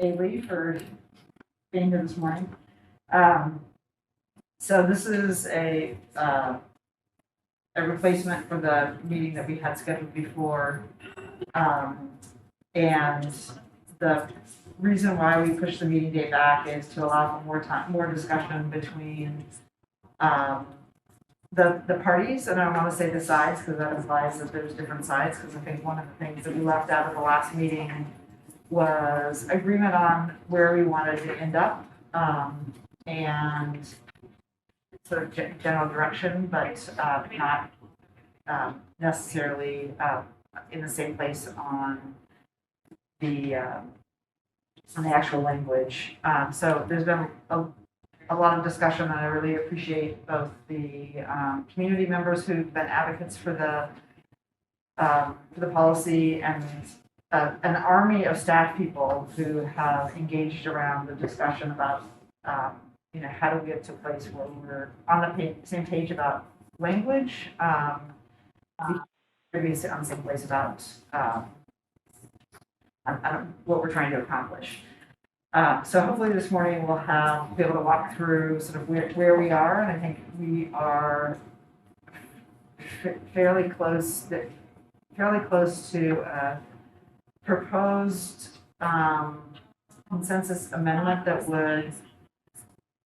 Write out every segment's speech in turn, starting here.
Ailey for being here this morning. So this is a replacement for the meeting that we had scheduled before. And the reason why we pushed the meeting date back is to allow for more discussion between the parties, and I don't want to say the sides because that implies that there's different sides, because I think one of the things that we left out of the last meeting was agreement on where we wanted to end up, and sort of general direction, but not necessarily in the same place on the actual language. So there's been a lot of discussion, and I really appreciate both the community members who've been advocates for the policy, and an army of staff people who have engaged around the discussion about how do we get to a place where we're on the same page about language, previously on the same place about what we're trying to accomplish. So hopefully this morning we'll be able to walk through sort of where we are, and I think we are fairly close to a proposed consensus amendment that would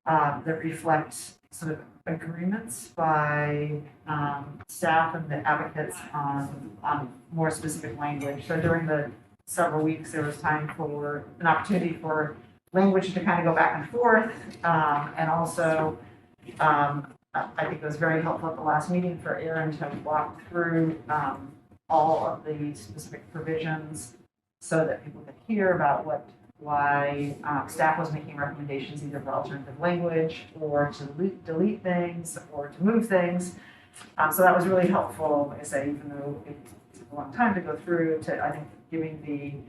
that reflect sort of agreements by staff and the advocates on more specific language. So during the several weeks, there was time for an opportunity for language to kind of go back and forth, and also I think it was very helpful at the last meeting for Aaron to walk through all of the specific provisions so that people could hear about why staff was making recommendations either for alternative language or to delete things or to move things. So that was really helpful, like I say, even though it took a long time to go through, to I think giving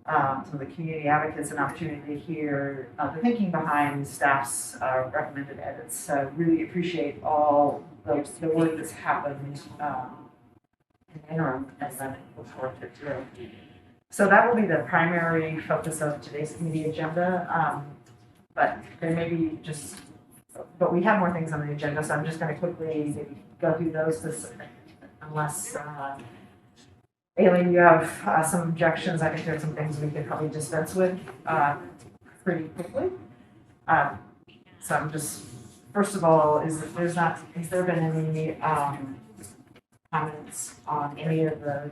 some of the community advocates an opportunity to hear the thinking behind staff's recommended edits. So really appreciate all the work that's happened in the interim, and then look forward to it too. So that will be the primary focus of today's committee agenda. But there may be but we have more things on the agenda, so I'm just going to quickly maybe go through those, unless Aileen, you have some objections. I think there's some things we could probably dispense with pretty quickly. So I'm just, first of all, has there been any comments on any of the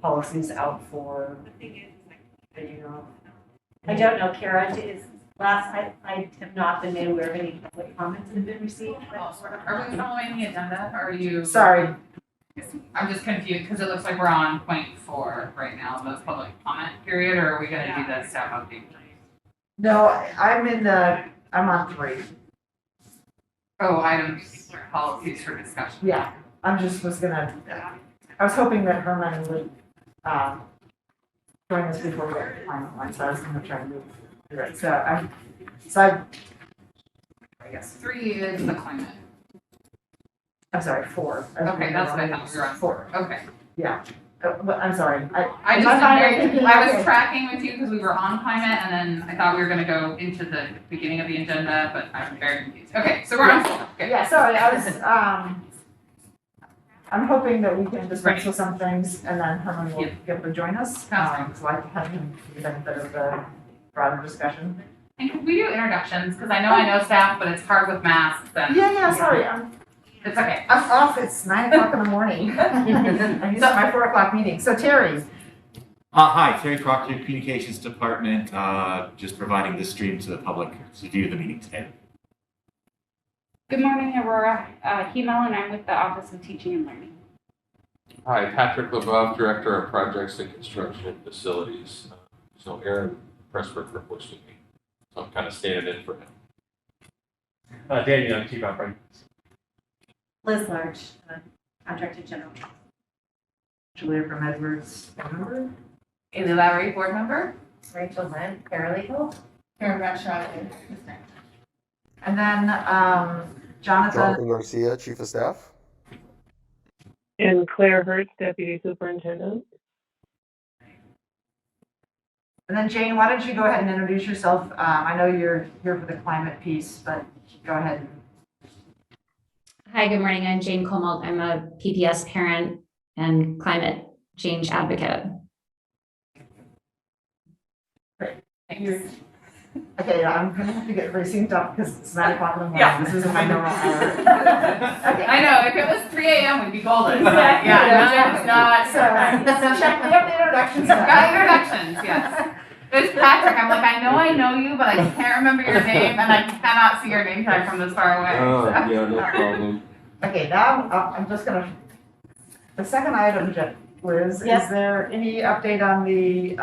policies out for, I don't know, Kara, I have not been made aware of any public comments that have been received. Are we following the agenda? Are you? Sorry. I'm just confused because it looks like we're on point 4 right now, the public comment period, or are we going to do the staff update? No, I'm on 3. Oh, items, policies for discussion. Yeah, I was hoping that Herman would join us before we get to the final one, so I was going to try and move through it. So I guess 3 is the climate. I'm sorry, 4. Okay, that's what I thought we were on. 4. Okay. Yeah. I'm sorry. I was tracking with you because we were on climate, and then I thought we were going to go into the beginning of the agenda, but I'm very confused. Okay, so we're on 4. Okay. Yeah, sorry, I'm hoping that we can dispense with some things, and then Herman will be able to join us. So I have him for the benefit of the broader discussion. And could we do introductions? Because I know staff, but it's hard with masks. And, yeah, sorry. It's okay. I'm off. It's 9 o'clock in the morning. I'm used to my 4 o'clock meeting. So Terry. Hi, Terry Proctor, Communications Department, just providing this stream to the public to view the meeting today. Good morning, Aurora Hemel, and I'm with the Office of Teaching and Learning. Hi, Patrick LeBeau, Director of Projects and Construction and Facilities. So Aaron Pressburg reports with me, so I'm kind of standing in for him. Danny Young, Chief Operating. Liz Large, Contractor General. Julia from Edwards, board member. Ailey Lowry, board member. Rachel Lynn, paralegal. Karen Bradshaw. And then Jonathan Garcia, Chief of Staff. And Claire Hertz, Deputy Superintendent. And then Jane, why don't you go ahead and introduce yourself? I know you're here for the climate piece, but go ahead. Hi, good morning. I'm Jane Comold. I'm a PPS parent and climate change advocate. Okay, I'm gonna have to get very synced up because it's 9 o'clock in the morning. Yeah. This isn't my normal hour. Okay. I know, if it was 3 a.m., we'd be golden, but Exactly. yeah, no, it's not. So check, we have the introductions. Got introductions, yes. There's Patrick, I'm like, I know you, but I can't remember your name, and I cannot see your name tag from this far away. Oh, so. yeah, no problem. Okay, now I'm just gonna, the second item, Liz, Yes. is there any update on the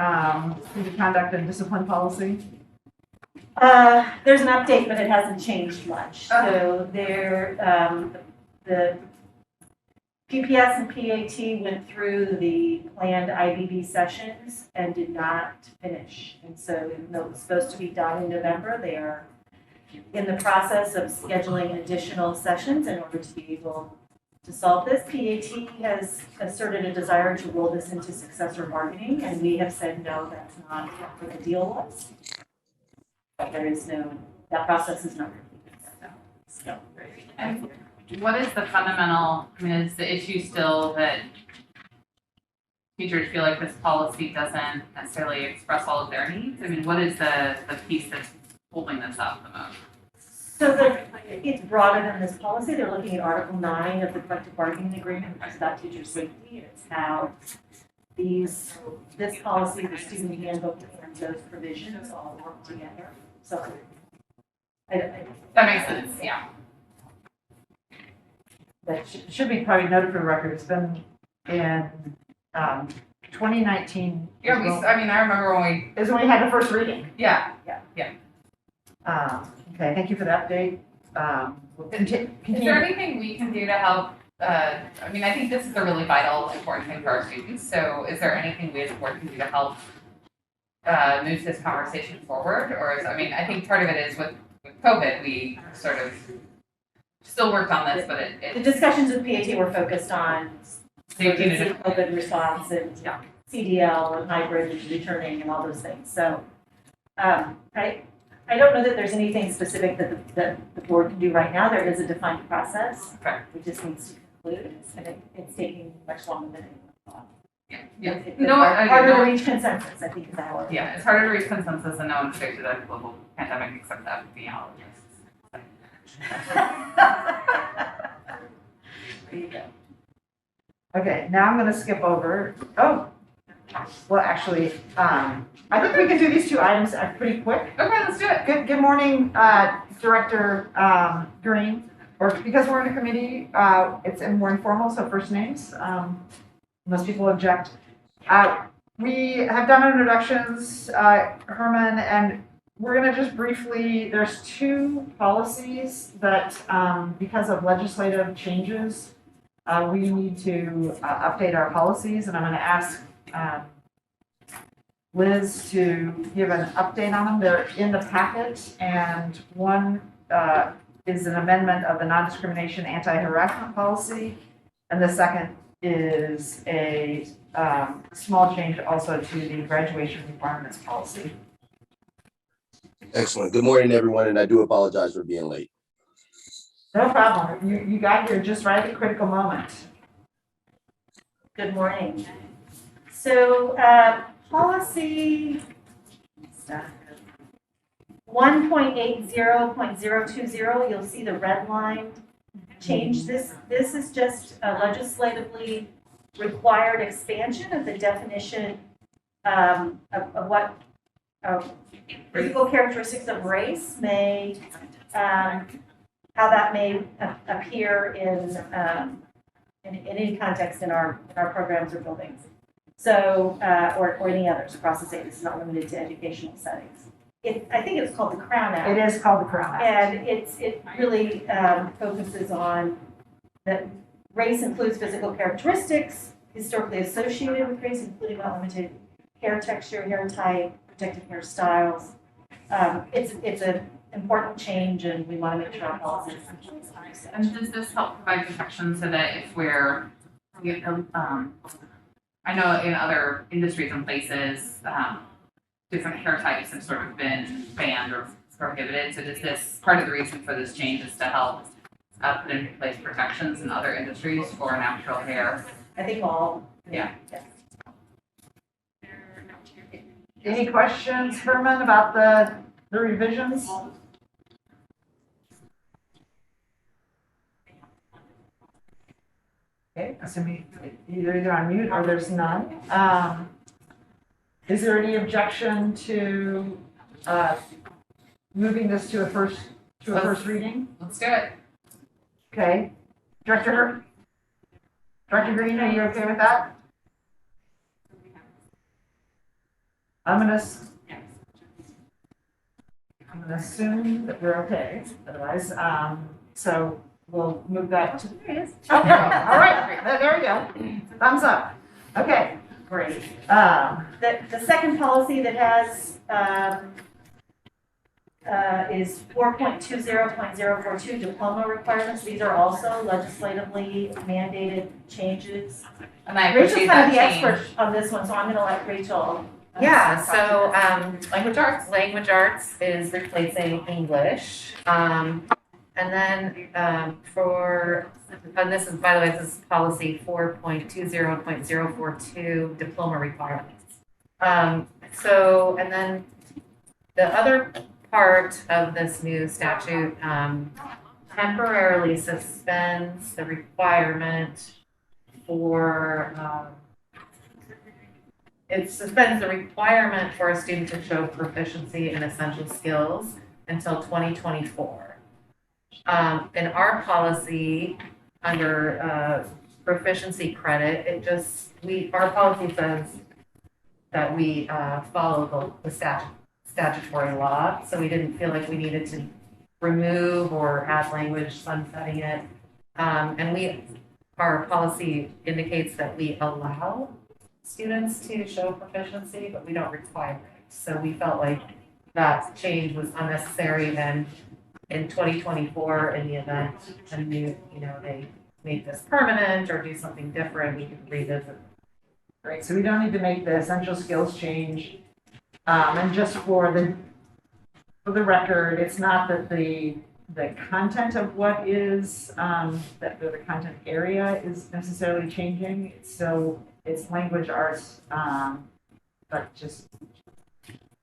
student conduct and discipline policy? There's an update, but it hasn't changed much. So there, the PPS and PAT went through the planned IBB sessions and did not finish. And so even though it was supposed to be done in November, they are in the process of scheduling additional sessions in order to be able to solve this. PAT has asserted a desire to roll this into successor bargaining, and we have said, no, that's not what the deal was. But there is no, that process is not completed. So, And what is the fundamental, I mean, is the issue still that teachers feel like this policy doesn't necessarily express all of their needs? I mean, what is the piece that's holding this up the most? So it's broader than this policy. They're looking at Article 9 of the collective bargaining agreement, which is about teacher safety. It's how this policy, the student handbook, and those provisions all work together. So That makes sense, yeah. That should be probably noted for the record. It's been in 2019. Yeah, I remember when Is when we had the first reading. yeah. Okay, thank you for the update. We'll Is continue. there anything we can do to help? I mean, I think this is a really vital, important thing for our students. So is there anything we as a board can do to help move this conversation forward? Or is, I mean, I think part of it is with COVID, we sort of still worked on this, but the it discussions with PAT were focused on safety and emergency COVID response and Yeah. CDL and hybrid and returning and all those things. So I don't know that there's anything specific that the board can do right now. There is a defined process. Okay. It just needs to conclude, and it's taking much longer than anyone thought. yeah. It's No, harder to reach consensus, I think, is how it. Yeah, it's harder to reach consensus and no one predicted a global pandemic except the epidemiologists. There you go. Okay, now I'm gonna skip over. Oh, well, actually, I think we can do these two items pretty quick. Okay, let's do it. Good morning, Director Green. Or because we're in a committee, it's more informal, so first names, unless people object. We have done introductions, Herman, and we're gonna just briefly, there's two policies that, because of legislative changes, we need to update our policies, and I'm gonna ask Liz to give an update on them. They're in the packet, and one is an amendment of the non-discrimination anti-harassment policy, and the second is a small change also to the graduation requirements policy. Excellent. Good morning, everyone, and I do apologize for being late. No problem. You got here just right at the critical moment. Good morning. So, policy 1.80.020, you'll see the red line change. This is just a legislatively required expansion of the definition of what physical characteristics of race may, how that may appear in any context in our programs or buildings. So, or any others across the state. This is not limited to educational settings. I think it's called the Crown Act. It is called the Crown Act. And it really focuses on that race includes physical characteristics historically associated with race, including not limited hair texture, hair type, protective hairstyles. It's an important change, and we want to make sure our policies. And does this help provide protection so that if we're, I know in other industries and places, different hair types have sort of been banned or prohibited. So does this, part of the reason for this change is to help put into place protections in other industries for natural hair? I think all. Yeah. Any questions, Herman, about the revisions? Okay, assuming you're either on mute or there's none. Is there any objection to moving this to a first reading? Let's do it. Okay. Director Green, are you okay with that? I'm gonna assume that we're okay, otherwise, so we'll move that to. Okay, all right, there we go. Thumbs up. Okay, great. The second policy that has, is 4.20.042 diploma requirements. These are also legislatively mandated changes. And I Rachel's appreciate kind of that the change. expert on this one, so I'm gonna let Rachel. Yeah, talk to so language arts is replacing English. And then and this is, by the way, this is policy 4.20.042 diploma requirements. And then the other part of this new statute temporarily suspends the requirement for it suspends the requirement for a student to show proficiency in essential skills until 2024. In our policy, under proficiency credit, our policy says that we follow the statutory law, so we didn't feel like we needed to remove or add language sunsetting it. And our policy indicates that we allow students to show proficiency, but we don't require it. So we felt like that change was unnecessary, and in 2024, in the event they make this permanent or do something different, we can revisit. Great, so we don't need to make the essential skills change. And just for the record, it's not that the content of what is, that the content area is necessarily changing. It's language arts, but just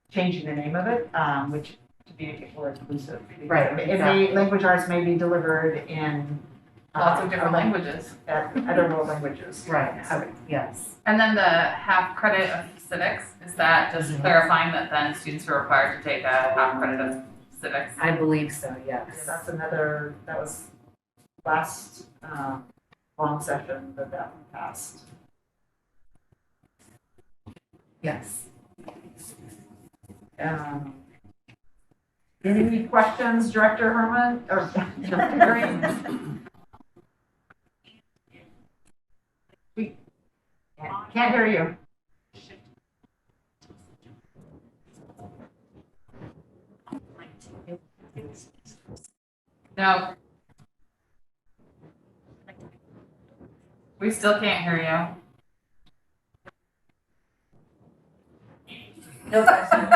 changing the name of it, which to be more inclusive. Right, Language arts may be delivered in Lots of different languages. Other world languages. Right, yes. And then the half credit of civics, is that just clarifying that then students are required to take a half credit of civics? I believe so, yes. That's that was last long session that passed. Yes. Any questions, Director Herman or Director Green? We can't hear you. No. We still can't hear you. No questions.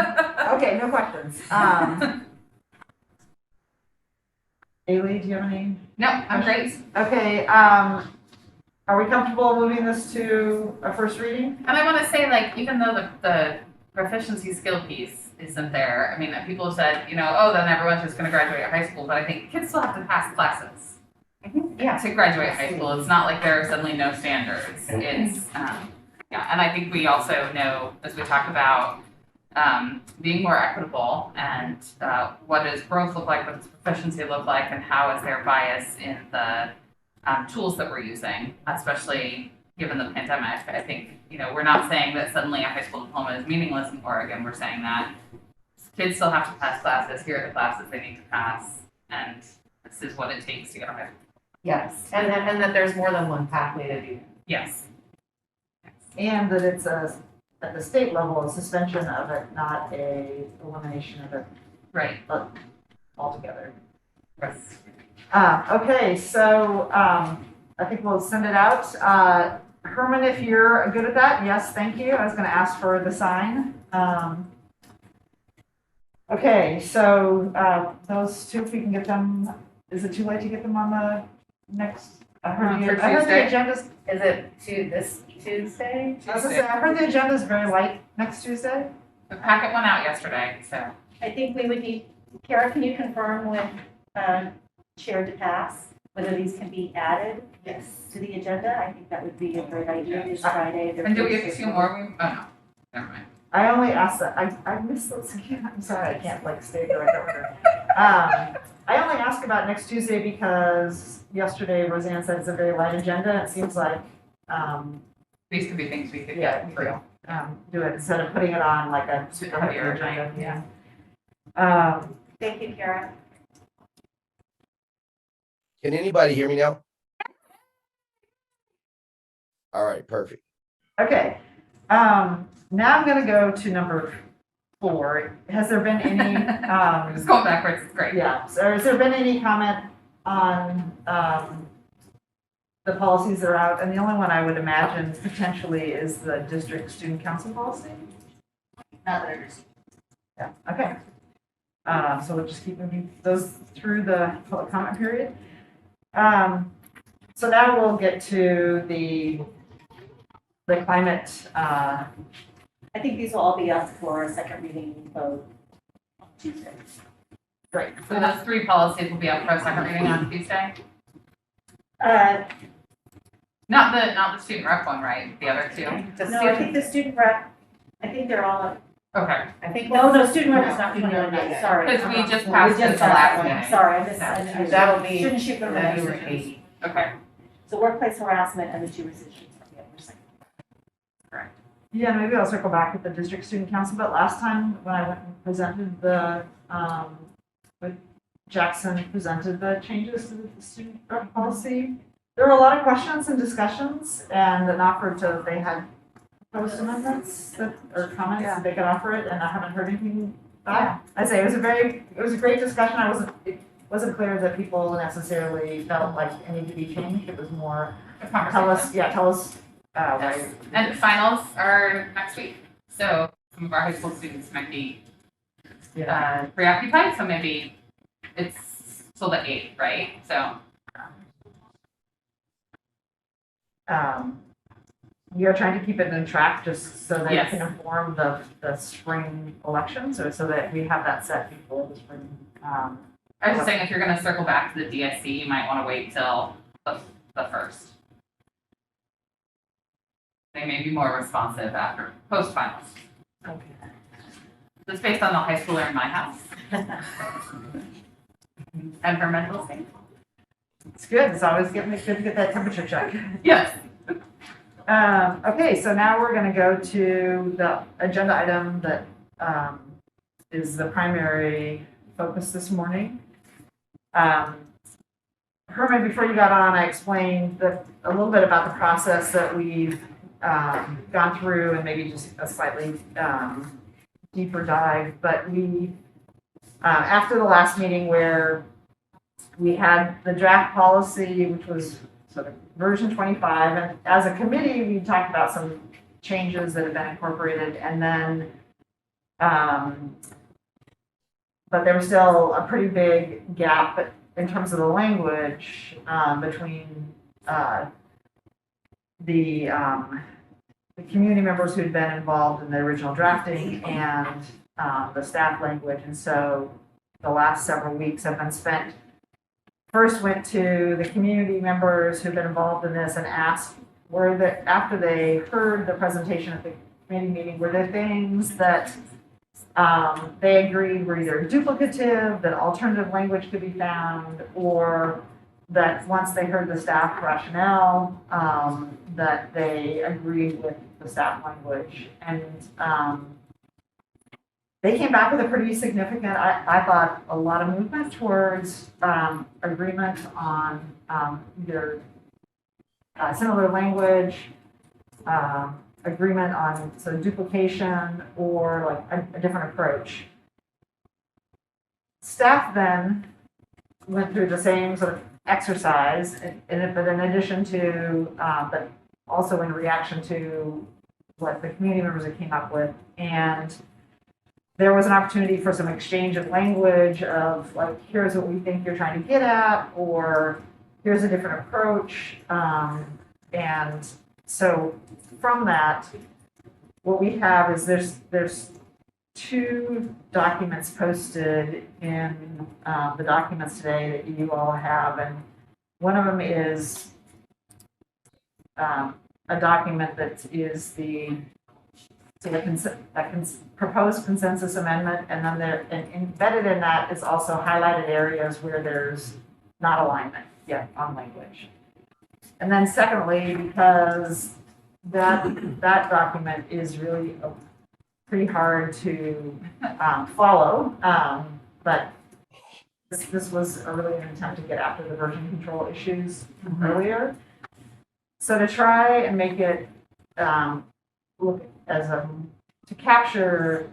Okay, no questions. Ailey, do you have any? No, I'm great. Okay, are we comfortable moving this to a first reading? And I want to say, like, even though the proficiency skill piece isn't there, I mean, people have said, oh, then everyone's just going to graduate high school, but I think kids still have to pass classes. Yeah. To graduate high school, it's not like there are suddenly no standards. It's, and I think we also know, as we talk about being more equitable and what does growth look like, what does proficiency look like, and how is there bias in the tools that we're using, especially given the pandemic. I think, we're not saying that suddenly a high school diploma is meaningless in Oregon. We're saying that kids still have to pass classes. Here are the classes they need to pass, and this is what it takes to get a high school. Yes, and that there's more than one pathway to do. Yes. And that it's at the state level, a suspension of it, not a elimination of it Right. altogether. Right. Okay, so I think we'll send it out. Herman, if you're good at that, yes, thank you. I was going to ask for the sign. Okay, so, those two, if we can get them, is it too late to get them on the next? I heard For the, I heard the Tuesday? agenda's, Is it this Tuesday? I was gonna say, I heard the agenda's very light next Tuesday. The packet went out yesterday, so. I think we would need, Kara, can you confirm with Chair DePass whether these can be added Yes. to the agenda? I think that would be a great idea this Friday. And do we have 2 more? Oh, no, never mind. I only asked that, I missed those again, I'm sorry, I can't like stay the right order. I only asked about next Tuesday because yesterday Roseanne said it's a very light agenda, it seems like, These could be things we could yeah, get through. do it instead of putting it on like a super heavy Heavier agenda, night, yeah. Thank you, Kara. Can anybody hear me now? All right, perfect. Okay, now I'm gonna go to number 4. Has there been any, Just going backwards, it's great. yeah, so has there been any comment on, the policies that are out? And the only one I would imagine potentially is the district student council policy? Not that I understand. Yeah, okay. So we'll just keep moving those through the public comment period. So now we'll get to the climate, I think these will all be up for a second reading vote on Tuesday. great. So those 3 policies will be up for a second reading on Tuesday? Not the student rep one, right? The other 2? No, I think the student rep, I think they're all up. Okay. I think No, student rep is not doing No, it not yet, yet. sorry. Because we just We passed just this the passed last one. meeting. Sorry, I missed. that'll be, Shouldn't shoot from the that'll be next. repeat. Okay. So workplace harassment and the 2 rescissions from the other side. Yeah, maybe I'll circle back with the district student council, but last time when I went and presented the, with Jackson presented the changes to the student rep policy, there were a lot of questions and discussions and an offer to, they had proposed amendments that, or comments that they could offer it, and I haven't heard anything back. I say, it was a great discussion, it wasn't clear that people necessarily felt like it needed to be changed, it was more, Good tell conversation. us, tell us, right. Yes. And finals are next week, so some of our high school students might be preoccupied, so maybe it's till the 8th, right? So, We are trying to keep it in track just so that it Yes. can inform the spring elections, or so that we have that set before the spring. I was just saying, if you're gonna circle back to the DSC, you might wanna wait till the 1st. They may be more responsive after, post-finals. Okay. That's based on the high schooler in my house. And her mental state. It's good, it's always good to get that temperature check. Yes. Okay, so now we're gonna go to the agenda item that, is the primary focus this morning. Herman, before you got on, I explained a little bit about the process that we've gone through and maybe just a slightly deeper dive. But we, after the last meeting where we had the draft policy, which was sort of version 25, and as a committee, we talked about some changes that have been incorporated, and then, but there was still a pretty big gap in terms of the language between the community members who'd been involved in the original drafting and the staff language. And so the last several weeks have been spent, first went to the community members who've been involved in this and asked, after they heard the presentation at the committee meeting, were there things that they agreed were either duplicative, that alternative language could be found, or that once they heard the staff rationale, that they agreed with the staff language. And they came back with a pretty significant, I thought, a lot of movement towards agreement on either similar language, agreement on sort of duplication, or like a different approach. Staff then went through the same sort of exercise, but in addition to, but also in reaction to what the community members had came up with, and there was an opportunity for some exchange of language of like, here's what we think you're trying to get at, or here's a different approach. And so from that, what we have is there's 2 documents posted in the documents today that you all have, and one of them is a document that is the proposed consensus amendment, and then and embedded in that is also highlighted areas where there's not alignment yet on language. And then secondly, because that document is really pretty hard to follow, but this was really an attempt to get after the version control issues earlier. So to try and make it look as to capture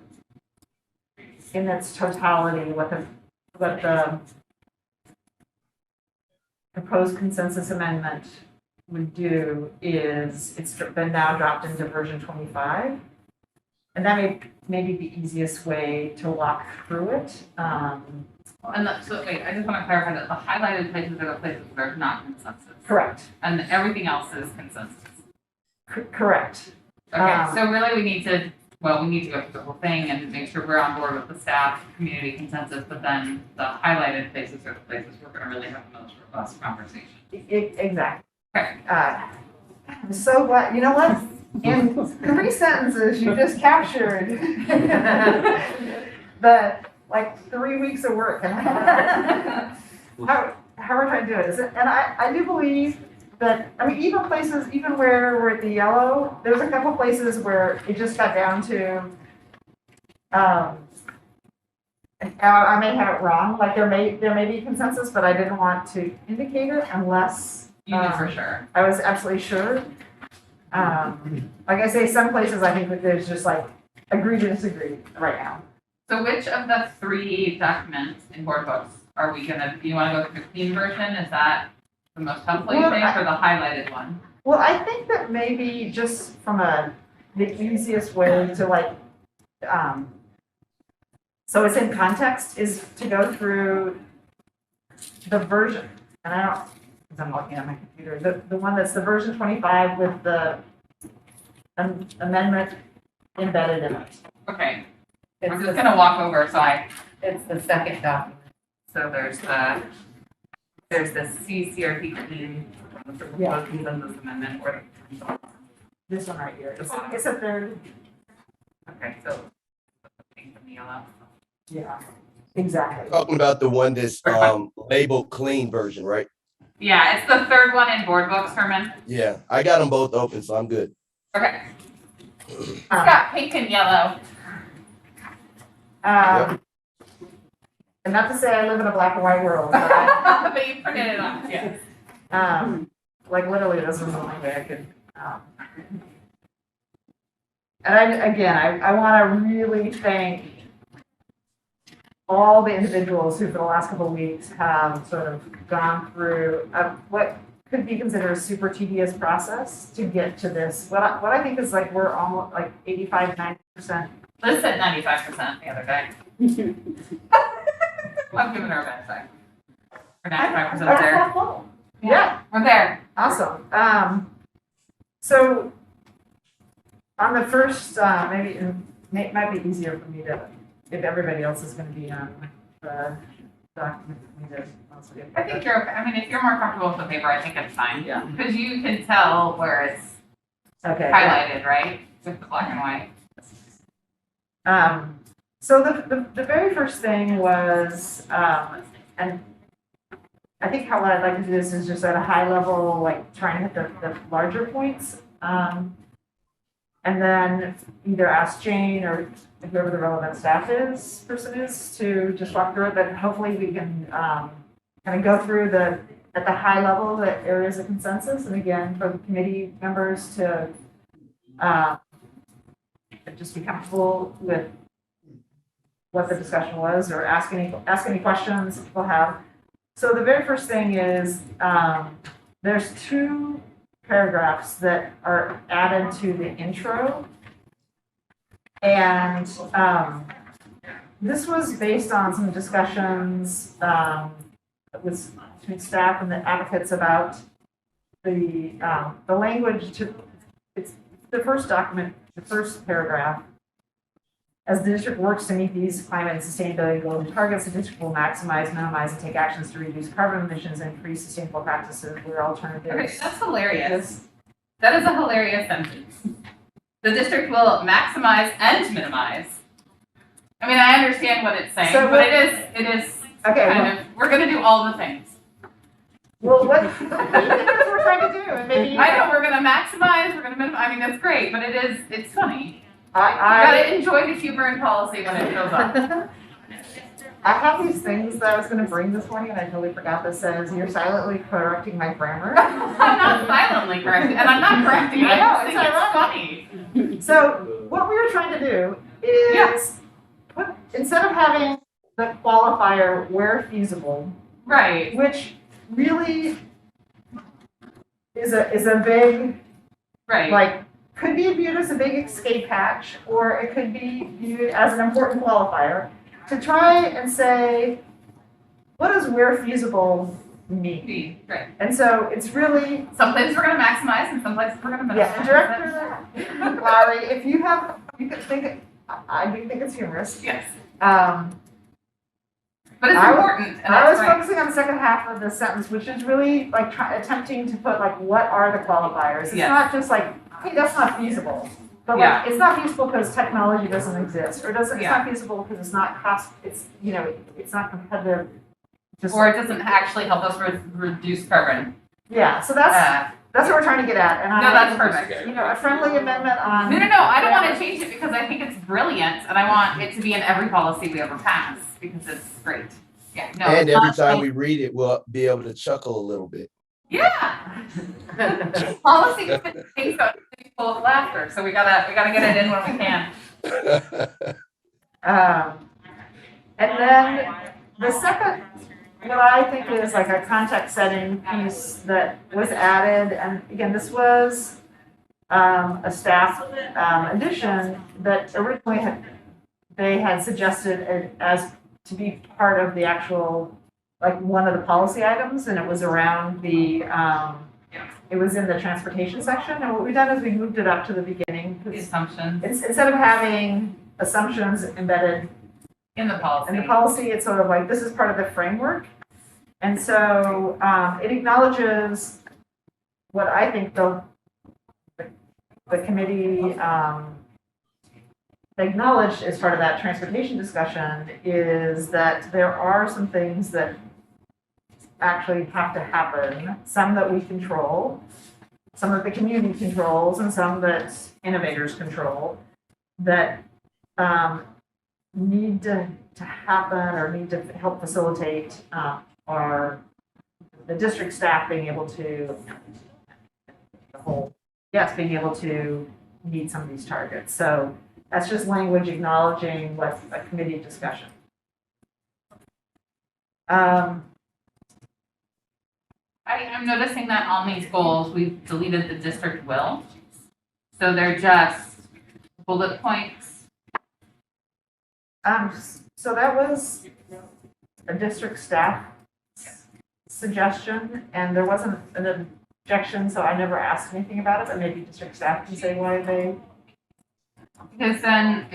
in its totality what the proposed consensus amendment would do is it's been now dropped into version 25. And that may be the easiest way to walk through it. So wait, I just want to clarify that the highlighted places are the places where there's not consensus. Correct. And everything else is consensus. Correct. Okay, so really we need to go through the whole thing and make sure we're on board with the staff community consensus, but then the highlighted places are the places we're going to really have the most robust conversation. Exactly. Okay. I'm so glad, you know what? In 3 sentences, you just captured the, like, 3 weeks of work. And how are we trying to do it? And I do believe that, I mean, even where we're at the yellow, there's a couple places where it just got down to, I may have it wrong, like there may be consensus, but I didn't want to indicate it unless You did for sure. I was absolutely sure. Like I say, some places I think that there's just like agree to disagree right now. So which of the 3 documents in board books are we gonna, do you wanna go with the clean version? Is that the most helpful, you think, or the highlighted one? Well, I think that maybe just from the easiest way to like, so it's in context, is to go through the version, and I don't, because I'm looking at my computer, the one that's the version 25 with the amendment embedded in it. Okay, I'm It's just gonna walk over, it's the second document. so there's the CCRP clean, the proposed consensus amendment, or This one right here. It's a third. okay, so pink and yellow. Yeah, exactly. Talking about the one that's labeled clean version, right? Yeah, it's the 3rd one in board books, Herman. Yeah, I got them both open, so I'm good. Okay. It's got pink and yellow. And not to say I live in a black and white world, but I, But you printed it off, yes. like literally this was the only way I could. And I want to really thank all the individuals who for the last couple of weeks have sort of gone through what could be considered a super tedious process to get to this. What I think is like we're almost like 85-90%. Liz said 95% the other day. I'm giving her a bad side. We're 95% there. Yeah. We're there. Awesome. So on the first, maybe it might be easier for me to, if everybody else is going to be on the document, for me to also get. I think you're okay. I mean, if you're more comfortable with the paper, I think it's fine. Yeah. Because you can tell where it's Okay. highlighted, right? With the black and white. So the very first thing was, and I think how I'd like to do this is just at a high level, like trying to hit the larger points. And then either ask Jane or whoever the relevant person is to just walk through it, but hopefully we can kind of go through at the high level, the areas of consensus, and again, for the committee members to just be comfortable with what the discussion was, or ask any questions people have. So the very first thing is there's 2 paragraphs that are added to the intro, and this was based on some discussions, between staff and the advocates about the language it's the first document, the first paragraph. As the district works to meet these climate and sustainability goals and targets, the district will maximize, minimize, and take actions to reduce carbon emissions and increase sustainable practices where alternatives. Okay, that's hilarious. That is a hilarious sentence. The district will maximize and minimize. I mean, I understand what it's saying, So but it is Okay, kind of, we're gonna do all the things. well, what that's what we're trying to do, and maybe I know, we're gonna maximize, we're gonna minimize, I mean, that's great, but it's funny. You I gotta enjoy the humor in policy when it shows up. I have these things that I was going to bring this morning, and I totally forgot. That says you're silently correcting my grammar. I'm not silently correcting, and I'm not correcting it, I know, I just think it's funny. So what we were trying to do is put, instead of having the qualifier where feasible, Right, which really is a big, right. like, could be viewed as a big escape hatch, or it could be viewed as an important qualifier, to try and say, what does where feasible mean? Right. And so it's really, Some places we're gonna maximize and some places we're gonna minimize. yeah, Director Lowry, if you could think, I do think it's humorous. Yes, I but it's was- important, and I was that's right. focusing on the second half of the sentence, which is really like attempting to put like, what are the qualifiers? It's Yes. not just like, hey, that's not feasible. But Yeah. like, it's not feasible because technology doesn't exist, or it's Yeah. not feasible because it's not cost, it's not competitive. Just, Or it doesn't actually help us reduce carbon. yeah, so that's what we're trying to get at, and No, that's perfect. a friendly amendment on. No, I don't want to change it because I think it's brilliant and I want it to be in every policy we ever pass because it's great. Yeah, no. And it's every not- time we read it, we'll be able to chuckle a little bit. Yeah. Policy things got full of laughter, so we gotta get it in when we can. And then the second, what I think is like a context setting piece that was added, and again, this was a staff addition that originally they had suggested it as to be part of the actual, like one of the policy items, and it was around it was in the transportation section, and what we've done is we moved it up to the beginning. The assumptions Instead of having assumptions embedded in the policy. in the policy, it's sort of like, this is part of the framework. And so it acknowledges what I think the committee acknowledged as part of that transportation discussion is that there are some things that actually have to happen, some that we control, some that the community controls, and some that innovators control, that need to happen or need to help facilitate the district staff being able to, being able to meet some of these targets. So that's just language acknowledging what's a committee discussion. I'm noticing that on these goals, we've deleted the district will. So they're just bullet points. So that was a district staff suggestion, and there wasn't an objection, so I never asked anything about it, but maybe district staff can say why they. Because then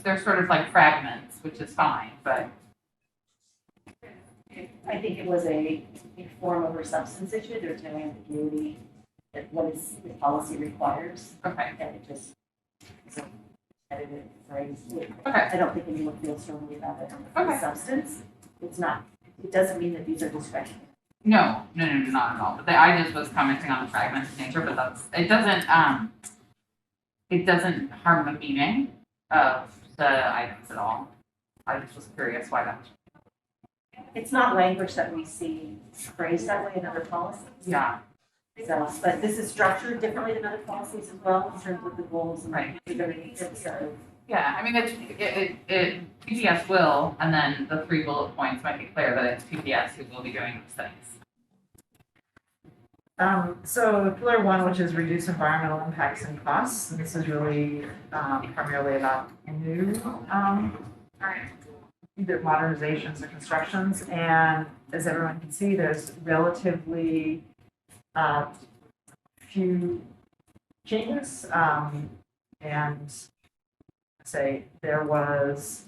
they're sort of like fragments, which is fine, but. I think it was a form over substance issue. There's no ambiguity that what is the policy requires. Okay. And it just, so, edited phrase. Okay. I don't think anyone feels strongly about it. Okay. The substance, it's not, it doesn't mean that these are discretionary. No, not at all. But I just was commenting on the fragmented nature, but it doesn't harm the meaning of the items at all. I just was curious why that was. It's not language that we see phrased that way in other policies. Yeah. So, but this is structured differently than other policies as well in terms of the goals and Right. so. Yeah, I mean, it PPS will, and then the 3 bullet points make it clear that it's PPS who will be doing these things. So pillar 1, which is reduce environmental impacts and costs, and this is really primarily about new either modernizations or constructions, and as everyone can see, there's relatively few changes, and say there was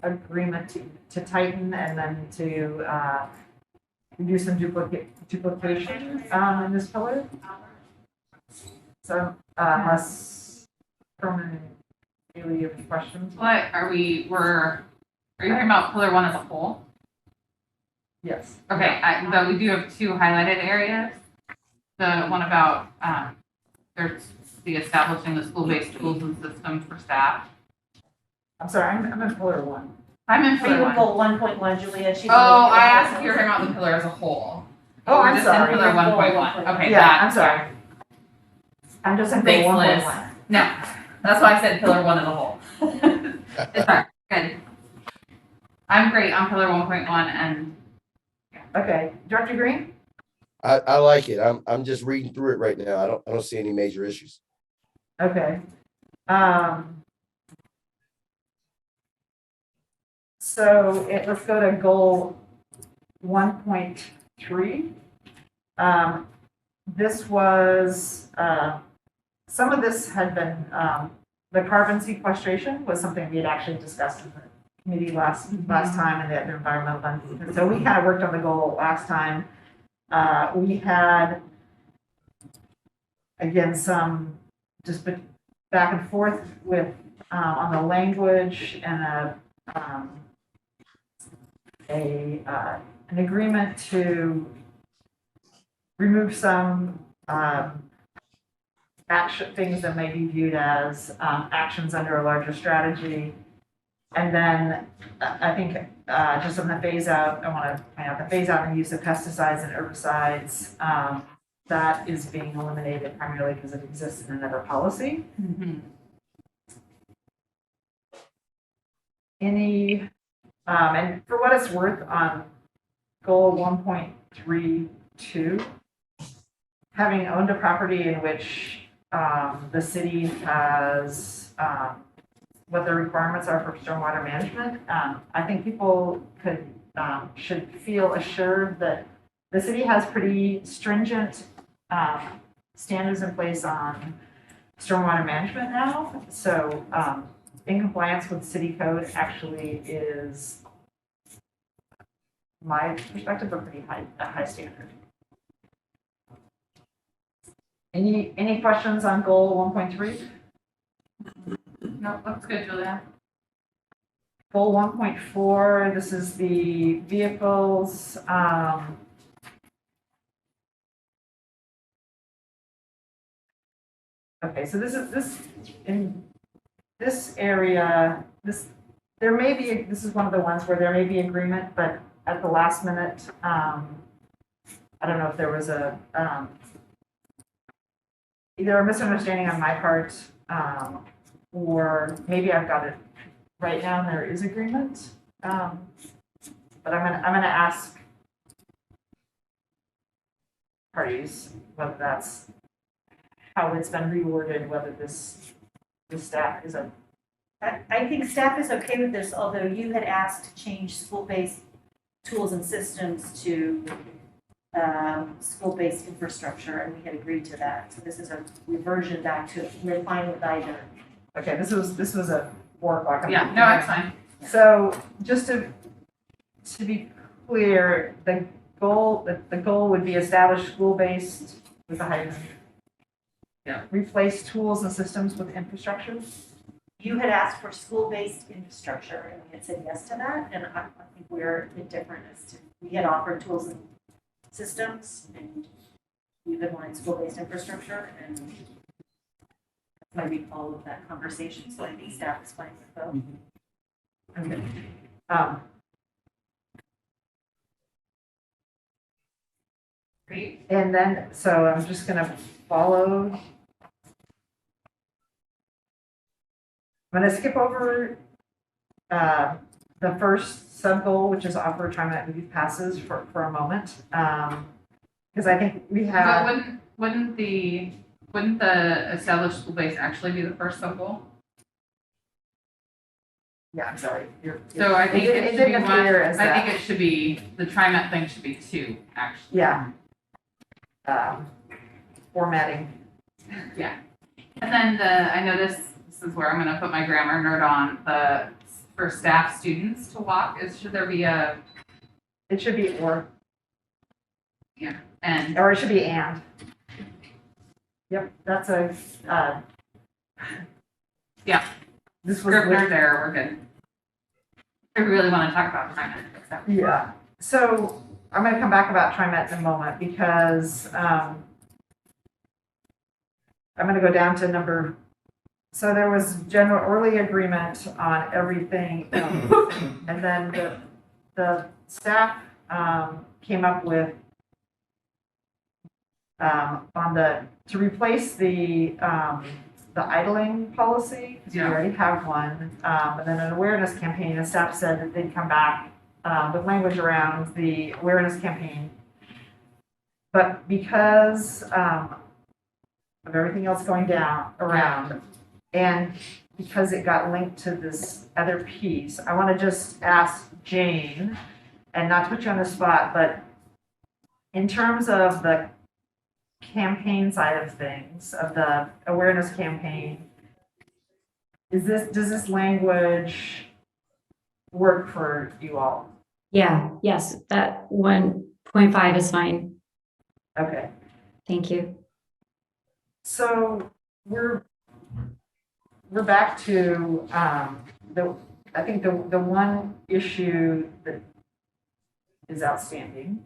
agreement to tighten and then to reduce some duplication in this pillar. So unless Herman, Haley, you have questions? What are you talking about pillar one as a whole? Yes. Okay, but we do have two highlighted areas. The one about, there's the establishing the school-based tools and systems for staff. I'm sorry, I'm in pillar one. I'm in Are you pillar in one. goal 1.1, Julia? She's Oh, looking I at asked if you were talking about the pillar as a whole. Oh, We're I'm just in sorry. pillar You're in goal 1.1. 1.1. Okay, Yeah, that, I'm sorry. I'm just in goal Thanks, Liz. 1.1. No, that's why I said pillar one as a whole. It's fine, good. I'm great on pillar 1.1 and Okay, Director Green? I like it. I'm just reading through it right now. I don't see any major issues. Okay. So let's go to goal 1.3. This was, some of this had been, the carbon sequestration was something we had actually discussed in the committee last time, and the environmental fund. So we kind of worked on the goal last time. We had, again, some just back and forth with, on the language and an agreement to remove some things that may be viewed as actions under a larger strategy. And then I think just on the phase out, I want to point out the phase out in the use of pesticides and herbicides. That is being eliminated primarily because it exists in another policy. Any, and for what it's worth on goal 1.32, having owned a property in which the city has what the requirements are for stormwater management, I think people should feel assured that the city has pretty stringent standards in place on stormwater management now. So in compliance with city code actually is, my perspective, a pretty high standard. Any questions on goal 1.3? no, that's good, Julia. Goal 1.4, this is the vehicles. Okay, so this in this area, this is one of the ones where there may be agreement, but at the last minute, I don't know if there was either a misunderstanding on my part, or maybe I've got it right now and there is agreement. But I'm gonna ask parties whether that's how it's been reworded, whether the staff is I think staff is okay with this, although you had asked to change school-based tools and systems to school-based infrastructure, and we had agreed to that. So this is a reversion back to, we're fine with either. okay. This was a 4 o'clock. Yeah, no, that's fine. So just to be clear, the goal would be establish school-based with a hyphen. Yeah. Replace tools and systems with infrastructure. You had asked for school-based infrastructure, and we had said yes to that, and I think we're indifferent as to, we had offered tools and systems, and we had wanted school-based infrastructure, and that's my recall of that conversation, so I think staff is fine with both. Okay. Great. And then, so I'm just gonna follow. I'm gonna skip over the first sub-goal, which is offer retirement leave passes for a moment. Because I think we have. But wouldn't the established school base actually be the first sub goal? Yeah, I'm sorry. So I think it should be didn't one, appear as I that. think it should be, the TriMet thing should be 2, actually. Yeah. Formatting. And then I know this is where I'm gonna put my grammar nerd on, for staff students to walk, should there be a, It should be or and, it should be and. Yep, that's a, Yeah. This was. Scrivener there, we're good. I really wanna talk about TriMet, so. Yeah, so I'm gonna come back about TriMet in a moment because, I'm gonna go down to so there was general early agreement on everything. And then the staff, came up with, to replace the idling policy, because we Yeah. already have one, and then an awareness campaign, the staff said that they'd come back with language around the awareness campaign. But because of everything else going around, and because it got linked to this other piece, I want to just ask Jane, and not to put you on the spot, but in terms of the campaign side of things, of the awareness campaign, does this language work for you all? Yeah, yes, that 1.5 is fine. Okay, Thank you. so we're back to I think the one issue that is outstanding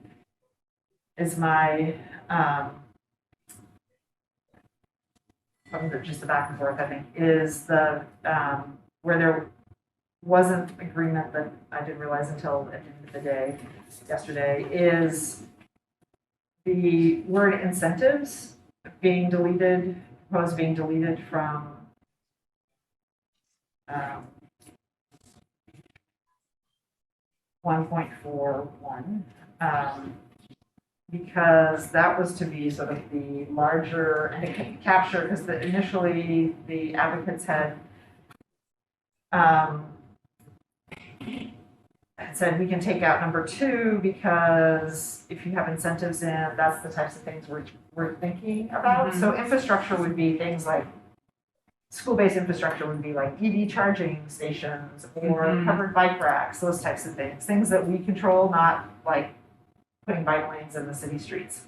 is my just the back and forth, I think, is the where there wasn't agreement that I didn't realize until at the end of the day, yesterday, is the word incentives being deleted, proposed being deleted from 1.41, because that was to be sort of the larger, and it could capture, because initially the advocates had said we can take out number 2 because if you have incentives in, that's the types of things we're thinking about. So infrastructure would be things like school-based infrastructure would be like EV charging stations or covered bike racks, those types of things that we control, not like putting bike lanes in the city streets.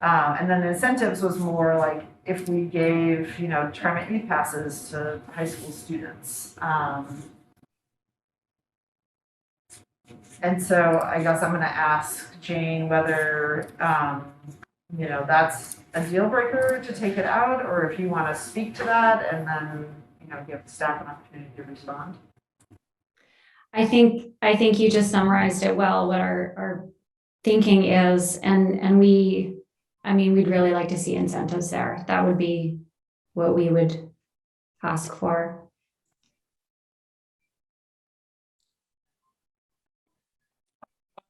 And then the incentives was more like if we gave, TriMet e-passes to high school students. And so I guess I'm going to ask Jane whether, that's a deal breaker to take it out, or if you want to speak to that and then, give staff an opportunity to respond. I think you just summarized it well, what our thinking is, and we'd really like to see incentives there. That would be what we would ask for.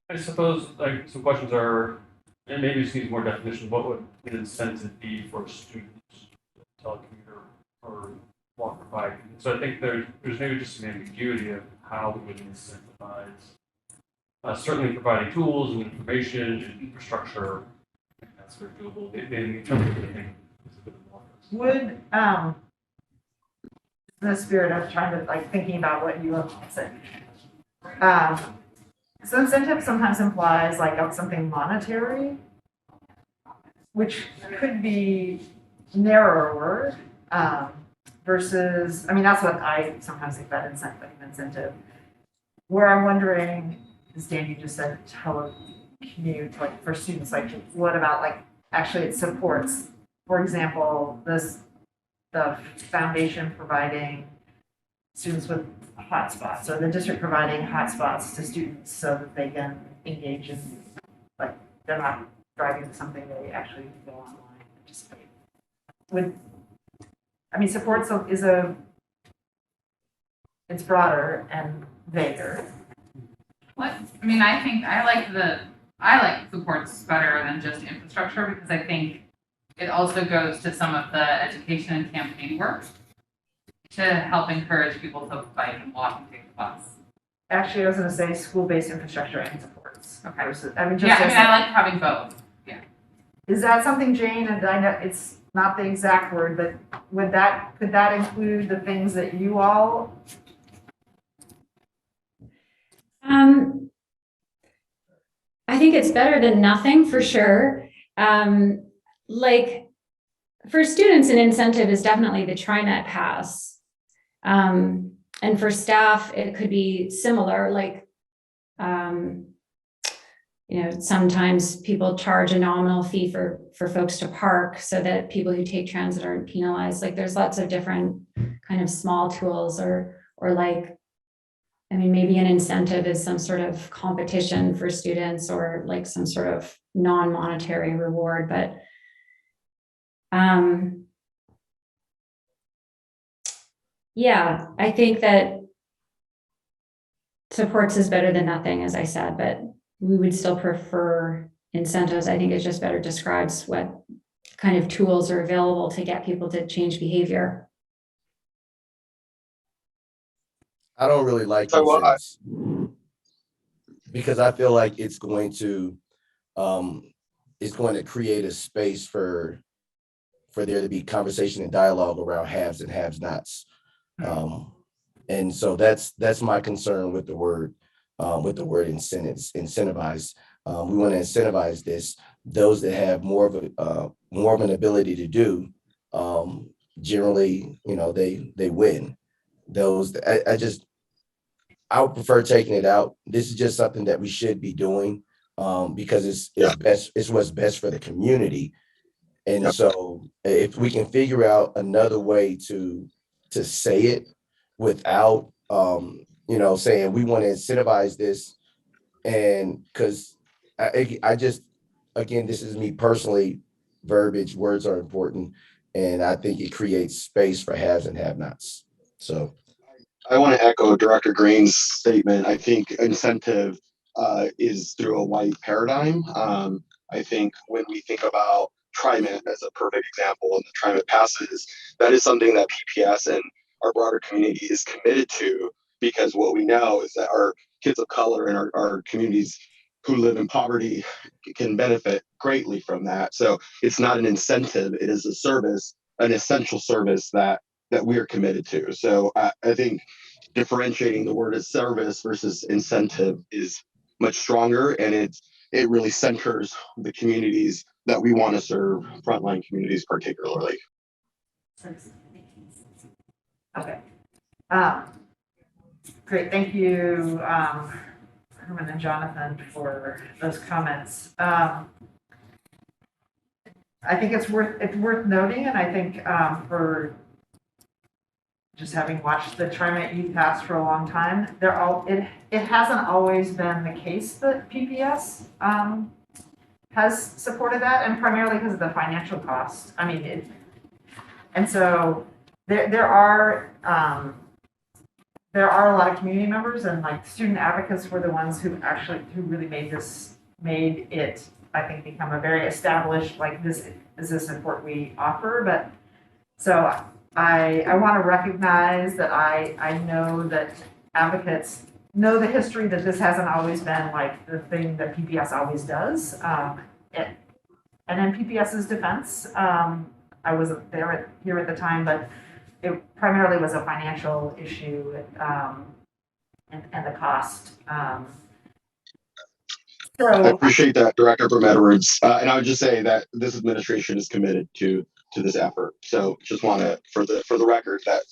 I suppose like some questions are, and maybe this needs more definition, what would an incentive be for students to telecommute or walk or bike? So I think there's maybe just some ambiguity of how we would incentivize. Certainly providing tools and information and infrastructure, I think that's very doable. In terms of the thing, it's a bit more. Would, in the spirit of trying to, thinking about what you have said, so incentive sometimes implies something monetary, which could be narrower, versus, that's what I sometimes think about incentive. Where I'm wondering, as Dan, you just said telecommute, for students, what about actually it supports, for example, the foundation providing students with hotspots, or the district providing hotspots to students so that they can engage in, they're not driving to something, they actually go online and participate. Support it's broader and vaguer. I think I like supports better than just infrastructure, because I think it also goes to some of the education and campaign work. to help encourage people to bike and walk and take the bus? Actually, I was gonna say school-based infrastructure and supports. Okay. Versus, I mean, Yeah, just, I mean, I like having both. is that something, Jane, and I know it's not the exact word, but could that include the things that you all? I think it's better than nothing for sure. Like for students, an incentive is definitely the TriMet pass. And for staff, it could be similar, like, sometimes people charge a nominal fee for folks to park so that people who take transit aren't penalized. Like there's lots of different kind of small tools or like, I mean, maybe an incentive is some sort of competition for students or like some sort of non-monetary reward, but yeah, I think that supports is better than nothing, as I said, but we would still prefer incentives. I think it just better describes what kind of tools are available to get people to change behavior. I don't really like incentives because I feel like it's going to create a space for there to be conversation and dialogue around haves and have-nots. And so that's my concern with the word incentives, incentivize. We want to incentivize this. Those that have more of an ability to do, generally, they win. Those I would prefer taking it out. This is just something that we should be doing because it's what's best for the community. And so if we can figure out another way to say it without saying we want to incentivize this, and because I just, again, this is me personally, words are important, and I think it creates space for haves and have-nots. So I want to echo Director Green's statement. I think incentive is through a white paradigm. I think when we think about TriMet as a perfect example and the TriMet passes, that is something that PPS and our broader community is committed to, because what we know is that our kids of color and our communities who live in poverty can benefit greatly from that. So it's not an incentive, it is a service, an essential service that we are committed to. So I think differentiating the word as service versus incentive is much stronger, and it really centers the communities that we want to serve, frontline communities particularly. Okay. Great, thank you, Herman and Jonathan, for those comments. I think it's worth noting, and I think for just having watched the TriMet Youth Pass for a long time, it hasn't always been the case that PPS has supported that, and primarily because of the financial cost. I mean, and so there are a lot of community members, and like student advocates were the ones who really made it, I think, become a very established, like, this is a support we offer. But so I want to recognize that I know that advocates know the history, that this hasn't always been like the thing that PPS always does. And in PPS's defense, I wasn't here at the time, but it primarily was a financial issue, and the cost. I appreciate that, Director from Edwards. And I would just say that this administration is committed to this effort. So just want to, for the record, that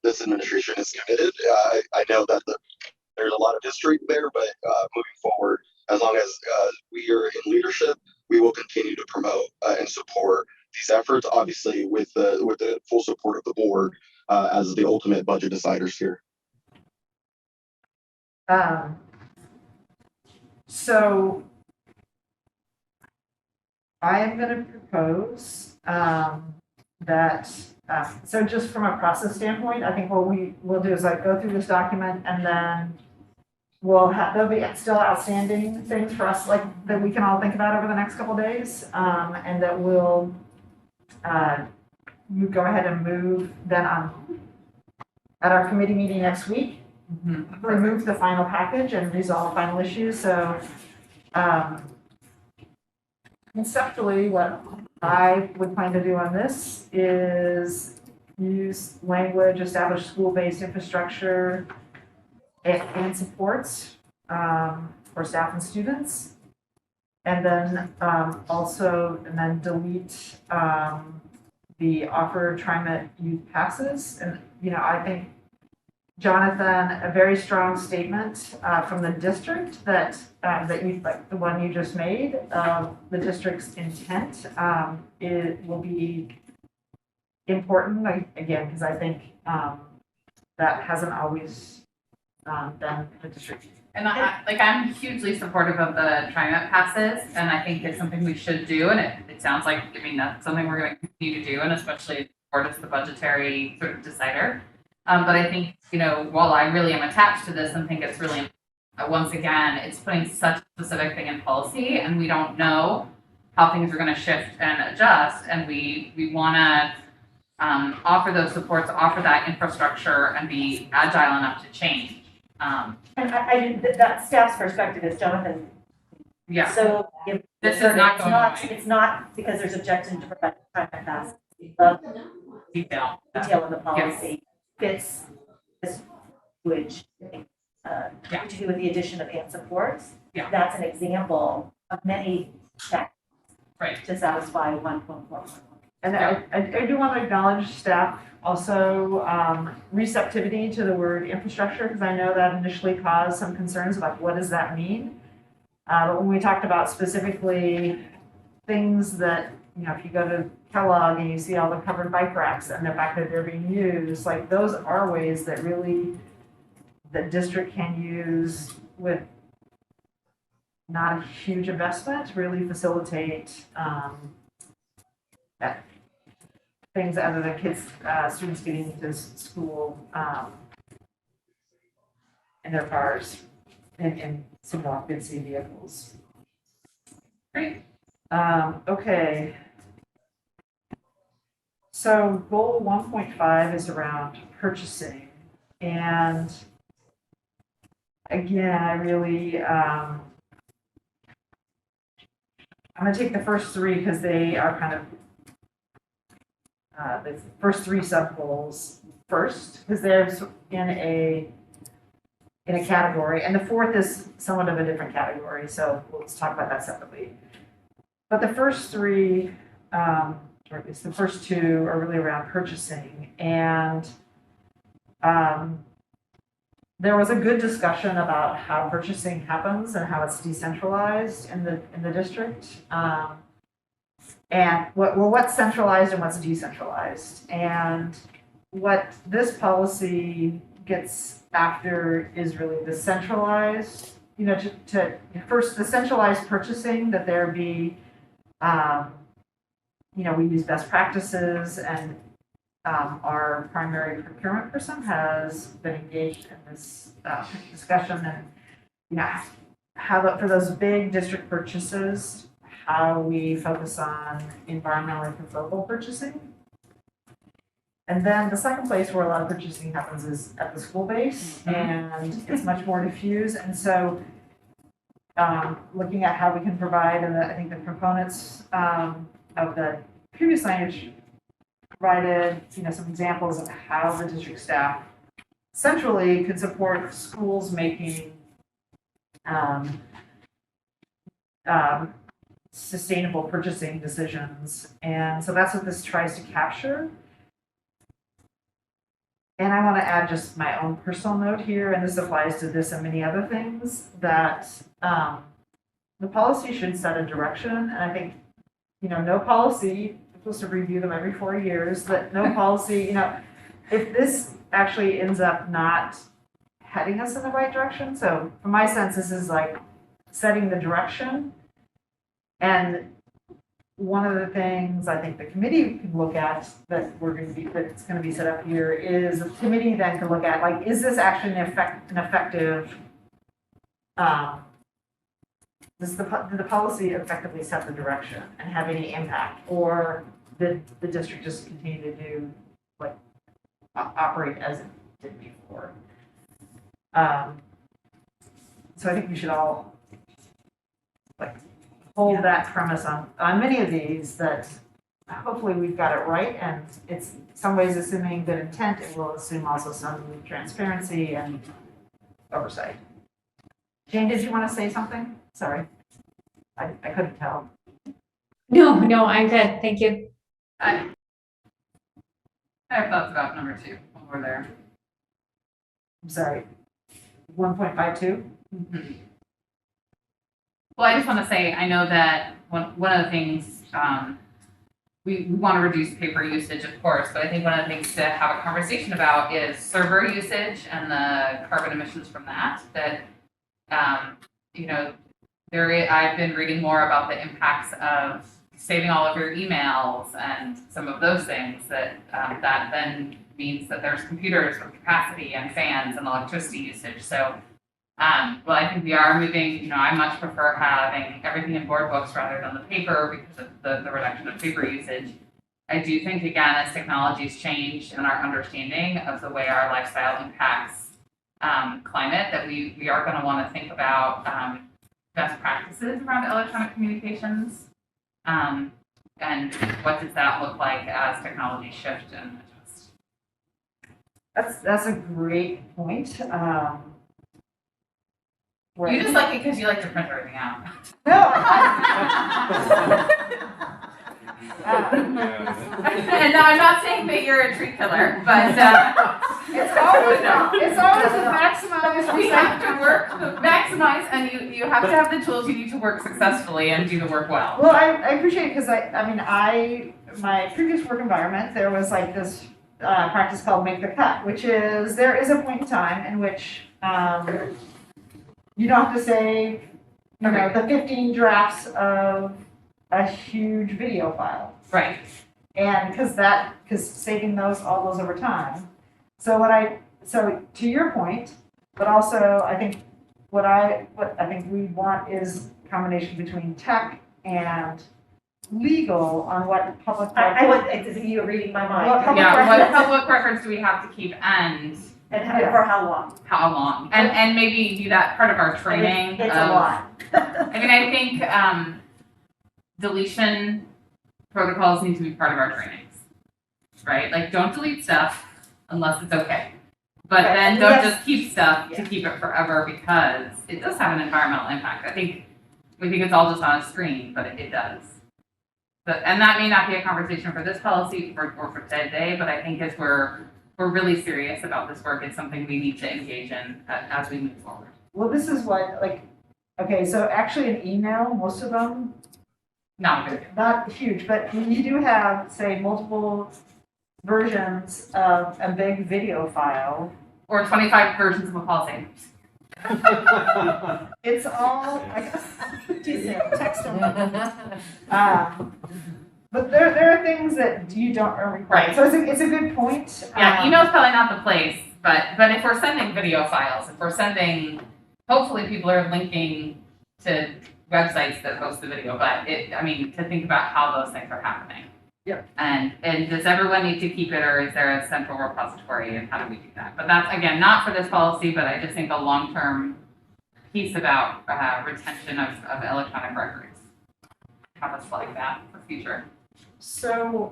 this administration is committed. I know that there's a lot of history there, but moving forward, as long as we are in leadership, we will continue to promote and support these efforts, obviously with the full support of the board as the ultimate budget deciders here. So I am going to propose that, so just from a process standpoint, I think what we'll do is like go through this document, and then there'll be still outstanding things for us, like, that we can all think about over the next couple of days, and that we'll you go ahead and move then on at our committee meeting next week, Mhm. remove the final package and resolve final issues. So conceptually, what I would plan to do on this is use language, establish school-based infrastructure and supports for staff and students. And then delete the offer TriMet youth passes. And, I think, Jonathan, a very strong statement from the district that like the one you just made, the district's intent, it will be important, again, because I think that hasn't always been the district. And I'm hugely supportive of the TriMet passes, and I think it's something we should do, and it sounds like, that's something we're gonna continue to do, and especially if the board is the budgetary sort of decider. But I think, while I really am attached to this and think it's really, once again, it's putting such a specific thing in policy, and we don't know how things are gonna shift and adjust, and we wanna offer those supports, offer that infrastructure, and be agile enough to change. And that staff's perspective is Jonathan. Yeah. So if This is not going away. It's not because there's objection to prevent TriMet pass. The Detail. detail of the policy fits this language, to do with the addition of and supports. Yeah. That's an example of many checks Right. to satisfy 1.4. And I do want to acknowledge staff also receptivity to the word infrastructure, because I know that initially caused some concerns about what does that mean. But when we talked about specifically things that, if you go to Kellogg and you see all the covered bike racks and the fact that they're being used, like those are ways that really the district can use with not a huge investment to really facilitate things other than students getting into school in their cars in single occupancy vehicles. Great. Okay. So goal 1.5 is around purchasing. And again, I really, I'm going to take the first three because they are kind of the first three sub goals first, because they're in a category, and the fourth is somewhat of a different category, so let's talk about that separately. But the first three, or at least the first two, are really around purchasing, and there was a good discussion about how purchasing happens and how it's decentralized in the district. And what's centralized and what's decentralized. And what this policy gets after is really the centralized, to first the centralized purchasing, that there be, we use best practices, and our primary procurement person has been engaged in this discussion, and how for those big district purchases, how we focus on environmentally controllable purchasing. And then the second place where a lot of purchasing happens is at the school base, and it's much more diffuse. And so looking at how we can provide, and I think the proponents of the previous language provided, some examples of how the district staff centrally could support schools making sustainable purchasing decisions. And so that's what this tries to capture. And I want to add just my own personal note here, and this applies to this and many other things, that the policy should set a direction. And I think, no policy, we're supposed to review them every 4 years, but no policy, if this actually ends up not heading us in the right direction. So from my sense, this is like setting the direction. And one of the things I think the committee can look at that's going to be set up here is the committee then can look at, like, is this actually an effective, did the policy effectively set the direction and have any impact, or did the district just continue to do, like, operate as did before. So I think we should all like hold that premise on many of these, that hopefully we've got it right, and it's some ways assuming good intent, it will assume also some transparency and oversight. Jane, did you want to say something? Sorry, I couldn't tell. No, I'm good. Thank you. I have thoughts about number 2 when we're there. I'm sorry. 1.52? Well, I just want to say, I know that one of the things, we want to reduce paper usage, of course, but I think one of the things to have a conversation about is server usage and the carbon emissions from that. You know, I've been reading more about the impacts of saving all of your emails and some of those things that then means that there's computers with capacity and fans and electricity usage. So, well, I think we are moving, I much prefer having everything in board books rather than the paper because of the reduction of paper usage. I do think, again, as technologies change and our understanding of the way our lifestyle impacts climate, that we are going to want to think about best practices around electronic communications. And what does that look like as technology shift and adjust? That's a great point. You just like it because you like to print everything out. No. And no, I'm not saying that you're a tree killer, but it's always a maximize. We have to maximize, and you have to have the tools you need to work successfully and do the work well. Well, I appreciate it because my previous work environment, there was like this practice called make the cut, which is there is a point in time in which you don't have to say, the 15 drafts of a huge video file. Right. And because saving all those over time. So to your point, but also I think what I think we want is a combination between tech and legal on what public. You're reading my mind. What public records do we have to keep and for how long? How long? And maybe do that part of our training. It's a lot. I mean, I think deletion protocols need to be part of our trainings, right? Like, don't delete stuff unless it's okay. But then don't just keep stuff to keep it forever because it does have an environmental impact. We think it's all just on a screen, but it does. And that may not be a conversation for this policy or for today, but I think as we're really serious about this work, it's something we need to engage in as we move forward. Well, this is what, okay, so actually an email, most of them, not huge, but when you do have, say, multiple versions of a big video file. Or 25 versions of a policy. It's all, text them. But there are things that you don't require. Right. So it's a good point. Yeah, email's probably not the place, but if we're sending video files, if we're sending, hopefully people are linking to websites that host the video, but to think about how those things are happening. Yep. And does everyone need to keep it, or is there a central repository, and how do we do that? But that's, again, not for this policy, but I just think a long-term piece about retention of electronic records. Have us flag that for future. So,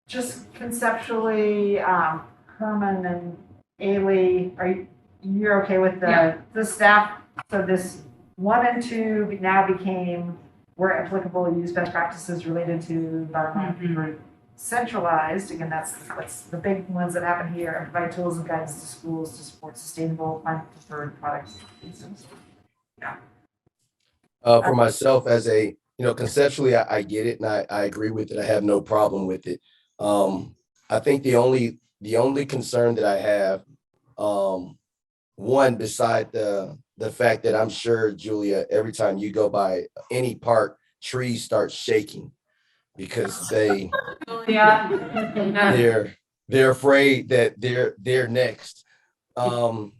just conceptually, Herman and Ailey, you're okay with the staff? So this 1 and 2 now became, where applicable, use best practices related to environmental centralized. Again, that's the big ones that happen here, and provide tools and guidance to schools to support sustainable climate preferred products. Yeah. For myself, as conceptually, I get it and I agree with it. I have no problem with it. I think the only concern that I have, one, beside the fact that I'm sure, Julia, every time you go by any park, trees start shaking because they're afraid that they're next. But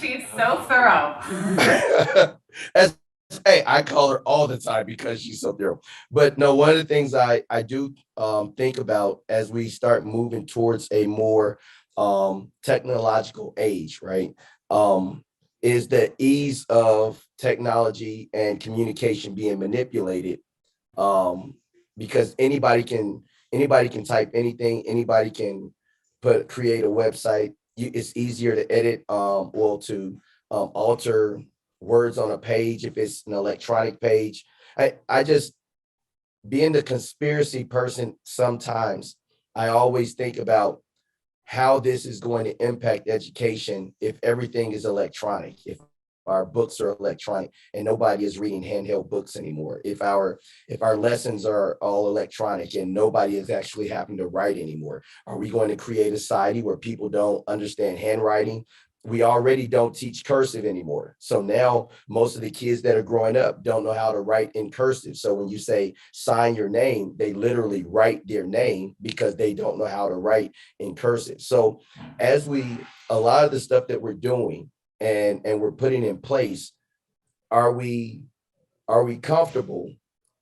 she's so thorough. as Hey, I call her all the time because she's so thorough. But no, one of the things I do think about as we start moving towards a more technological age, right? Is the ease of technology and communication being manipulated, because anybody can type anything, anybody can create a website. It's easier to edit, well, to alter words on a page if it's an electronic page. I just, being the conspiracy person, sometimes I always think about how this is going to impact education if everything is electronic, if our books are electronic and nobody is reading handheld books anymore, if our lessons are all electronic and nobody is actually having to write anymore. Are we going to create a society where people don't understand handwriting? We already don't teach cursive anymore. So now most of the kids that are growing up don't know how to write in cursive. So when you say sign your name, they literally write their name because they don't know how to write in cursive. So a lot of the stuff that we're doing and we're putting in place, are we comfortable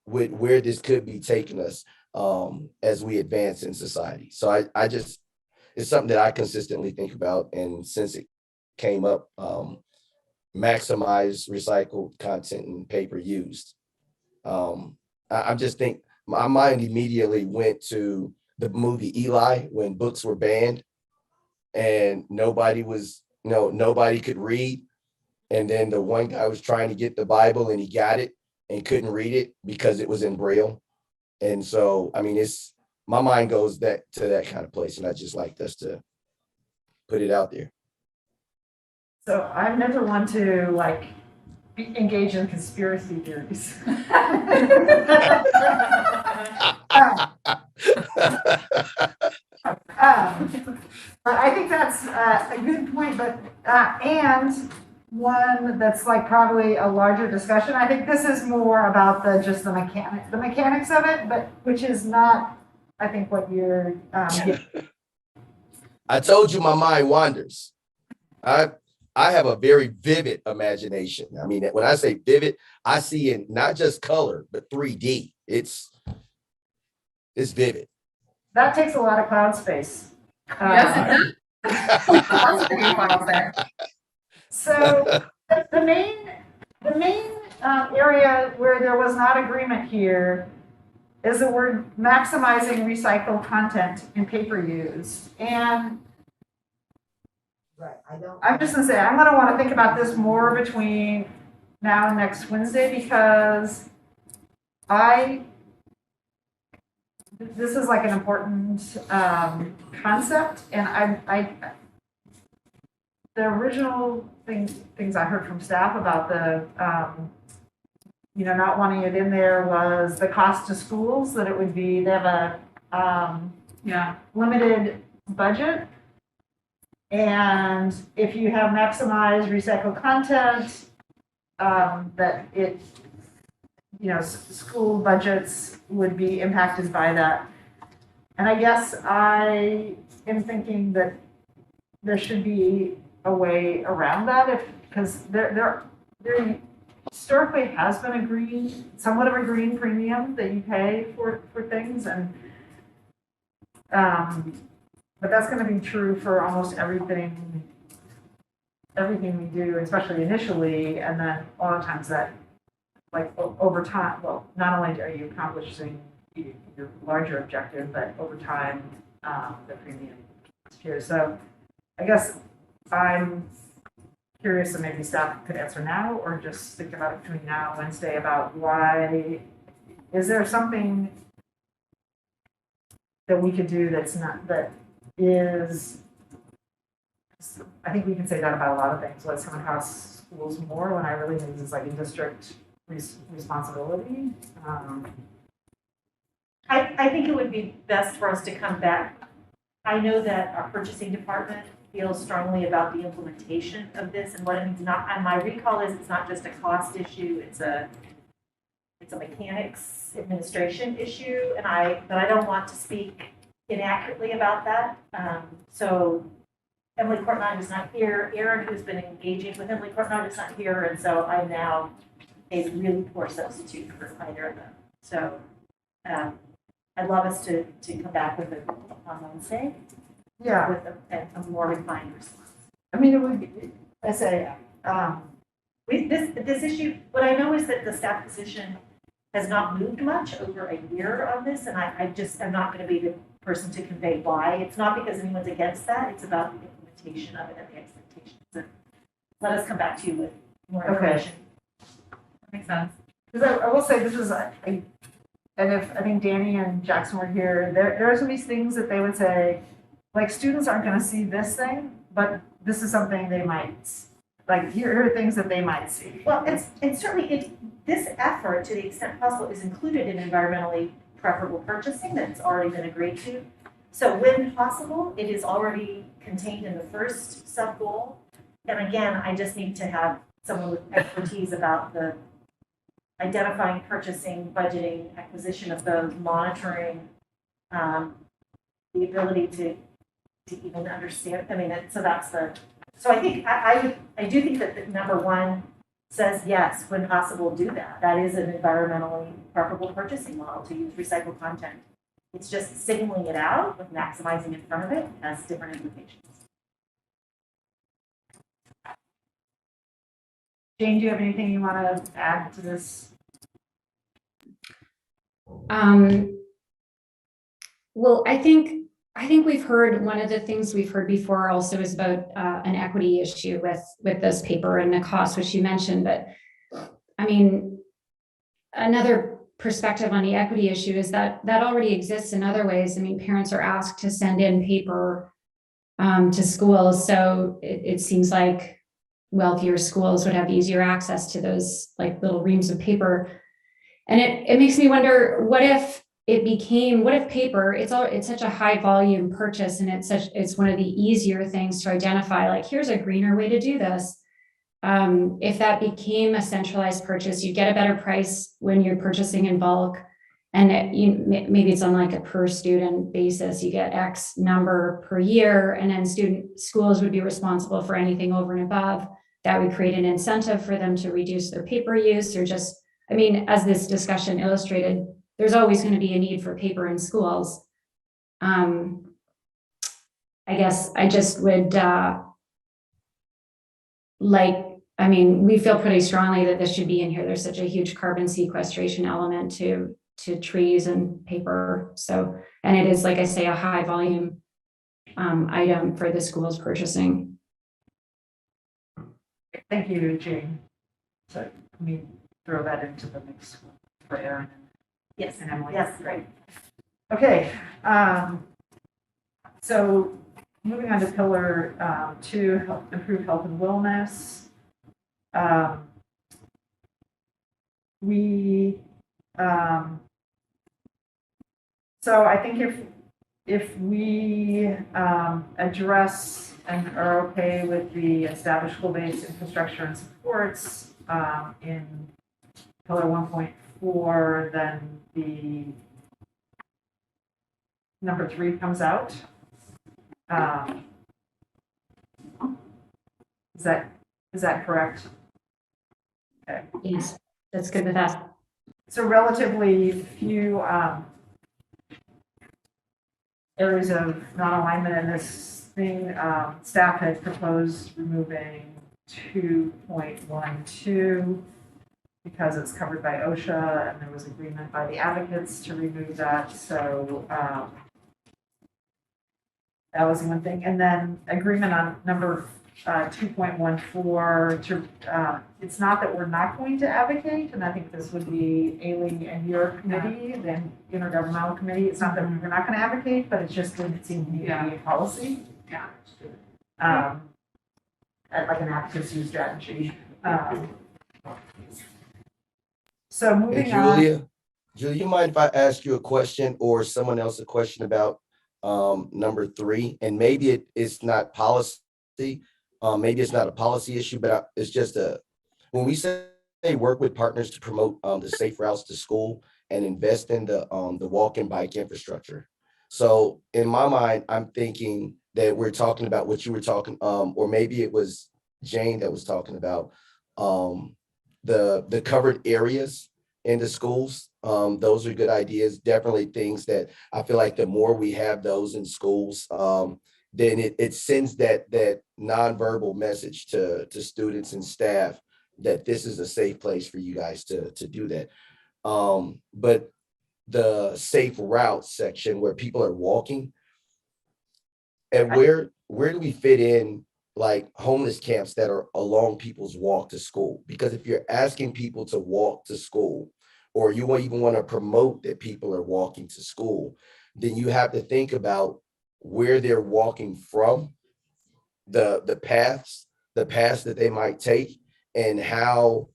with where this could be taking us as we advance in society? So I just, it's something that I consistently think about. And since it came up, maximize recycled content and paper used. I'm just think my mind immediately went to the movie Eli when books were banned and nobody could read. And then the one guy was trying to get the Bible and he got it and couldn't read it because it was in Braille. And so, I mean, my mind goes to that kind of place. And I just like us to put it out there. So I'm never one to like engage in conspiracy theories. I think that's a good point, but and one that's like probably a larger discussion. I think this is more about just the mechanics of it, but which is not, I think, what you're. I told you my mind wanders. I have a very vivid imagination. I mean, when I say vivid, I see in not just color, but 3D. It's vivid. That takes a lot of cloud space. Yes, lots of big files there. So the main area where there was not agreement here is the word maximizing recycled content in paper use. And I'm just gonna say, I'm gonna want to think about this more between now and next Wednesday because this is like an important concept, and the original things I heard from staff about the not wanting it in there was the cost to schools, that it would be, they have a limited budget. And if you have maximized recycled content, that it, school budgets would be impacted by that. And I guess I am thinking that there should be a way around that because there historically has been somewhat of a green premium that you pay for things, and but that's going to be true for almost everything we do, especially initially, and then a lot of times that, like over time, well, not only are you accomplishing your larger objective, but over time, the premium disappears. So I guess I'm curious, and maybe staff could answer now, or just think about it between now and Wednesday about why, is there something that we could do that is, I think we can say that about a lot of things. Let's come across schools more when I really think this is like a district responsibility. I think it would be best for us to come back. I know that our purchasing department feels strongly about the implementation of this and what it means. And my recall is it's not just a cost issue, it's a mechanics administration issue, but I don't want to speak inaccurately about that. So Emily Courtnott is not here. Aaron, who's been engaging with Emily Courtnott, is not here, and so I'm now a really poor substitute for either of them. So I'd love us to come back with it on Wednesday Yeah, with a more refined response. I mean, it would be, I say, This issue, what I know is that the staff position has not moved much over a year on this, and I just am not going to be the person to convey why. It's not because anyone's against that, it's about the implementation of it and the expectations. So let us come back to you with more Okay. information. Makes sense. because I will say this is, and if, I think Danny and Jackson were here, there are some of these things that they would say, like, students aren't gonna see this thing, but this is something they might, like, here are things that they might see. Well, and certainly this effort, to the extent possible, is included in environmentally preferable purchasing that's already been agreed to. So when possible, it is already contained in the first sub-goal. And again, I just need to have someone with expertise about the identifying, purchasing, budgeting, acquisition of those, monitoring, the ability to even understand, I mean, so that's so I think, I do think that the number one says, yes, when possible, do that. That is an environmentally preferable purchasing model to use recycled content. It's just signaling it out with maximizing in front of it has different implications. Jane, do you have anything you want to add to this? Well, I think we've heard, one of the things we've heard before also is about an equity issue with this paper and the cost, which you mentioned. But I mean, another perspective on the equity issue is that already exists in other ways. I mean, parents are asked to send in paper to schools. So it seems like wealthier schools would have easier access to those like little reams of paper. And it makes me wonder, what if paper, it's such a high volume purchase, and it's one of the easier things to identify, like, here's a greener way to do this. If that became a centralized purchase, you get a better price when you're purchasing in bulk. And maybe it's on like a per student basis, you get X number per year, and then schools would be responsible for anything over and above. That would create an incentive for them to reduce their paper use, or just, I mean, as this discussion illustrated, there's always going to be a need for paper in schools. I guess I just would I mean, we feel pretty strongly that this should be in here. There's such a huge carbon sequestration element to trees and paper. So, and it is, like I say, a high volume item for the schools purchasing. Thank you, Jane. So let me throw that into the mix for Erin. Yes, And Emily. yes, great. Okay, so moving on to pillar 2, improve health and wellness. So I think if we address and are okay with the established school-based infrastructure and supports in pillar 1.4, then the number 3 comes out. Is that correct? Okay. Yes, that's good with us. So relatively few areas of non-alignment in this thing. Staff had proposed removing 2.12 because it's covered by OSHA, and there was agreement by the advocates to remove that. So that was one thing. And then agreement on number 2.14 to, it's not that we're not going to advocate, and I think this would be Aileen and your committee, the intergovernmental committee. It's not that we're not going to advocate, but it's just didn't seem to need to be a policy. Yeah. Like an advocacy strategy. So moving Hey, on. Julia, you mind if I ask you a question or someone else a question about number 3? And maybe it's not policy, maybe it's not a policy issue, but it's just when we say work with partners to promote the safe routes to school and invest in the walk and bike infrastructure. So in my mind, I'm thinking that we're talking about what you were talking, or maybe it was Jane that was talking about the covered areas in the schools. Those are good ideas. Definitely things that I feel like the more we have those in schools, then it sends that nonverbal message to students and staff that this is a safe place for you guys to do that. But the safe routes section where people are walking, and where do we fit in like homeless camps that are along people's walk to school? Because if you're asking people to walk to school, or you even want to promote that people are walking to school, then you have to think about where they're walking from, the paths that they might take, and how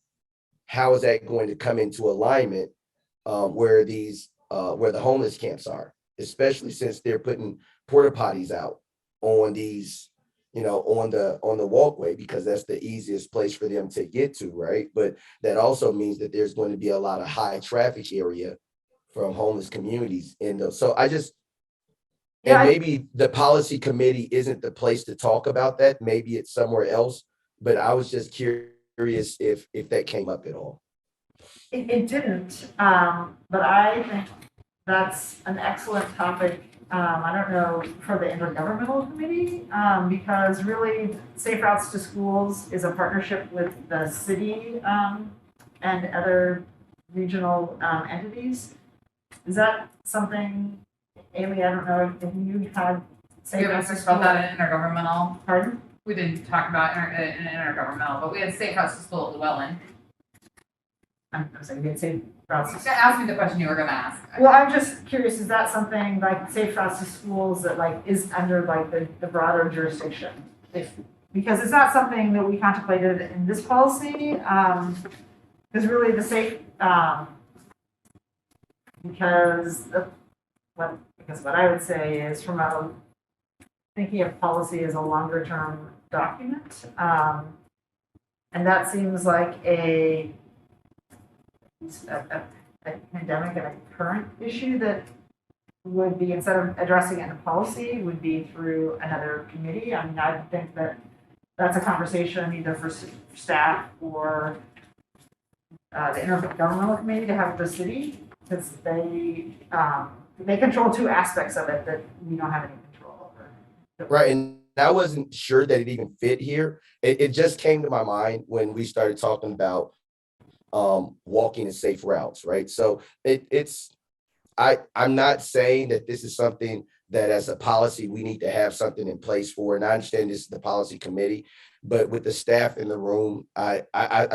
is that going to come into alignment where the homeless camps are, especially since they're putting porta potties out on these, on the walkway, because that's the easiest place for them to get to, right? But that also means that there's going to be a lot of high traffic area from homeless communities in those. So I just, Yeah, and maybe the policy committee isn't the place to talk about that. Maybe it's somewhere else. But I was just curious if that came up at all. It didn't, but I think that's an excellent topic. I don't know, for the intergovernmental committee, because really Safe Routes to Schools is a partnership with the city, and other regional, entities. Is that something, Amy, I don't know if you had We Safe haven't Routes to talked about Schools? that in intergovernmental. Pardon? We didn't talk about in intergovernmental, but we had safe routes to school at Llewellyn. I'm saying we had Safe Routes to Ask me the question you were gonna ask. Well, I'm just curious, is that something like Safe Routes to Schools that like is under like the broader jurisdiction? Because it's not something that we contemplated in this policy, because really the safe, because what I would say is from thinking of policy as a longer term document, and that seems like a pandemic and a current issue that would be, instead of addressing it in policy, would be through another committee. I mean, I think that that's a conversation either for staff or the intergovernmental committee to have with the city, because they control two aspects of it that we don't have any control over. Right. And I wasn't sure that it even fit here. It just came to my mind when we started talking about walking in safe routes, right? So I'm not saying that this is something that as a policy we need to have something in place for, and I understand this is the policy committee, but with the staff in the room, I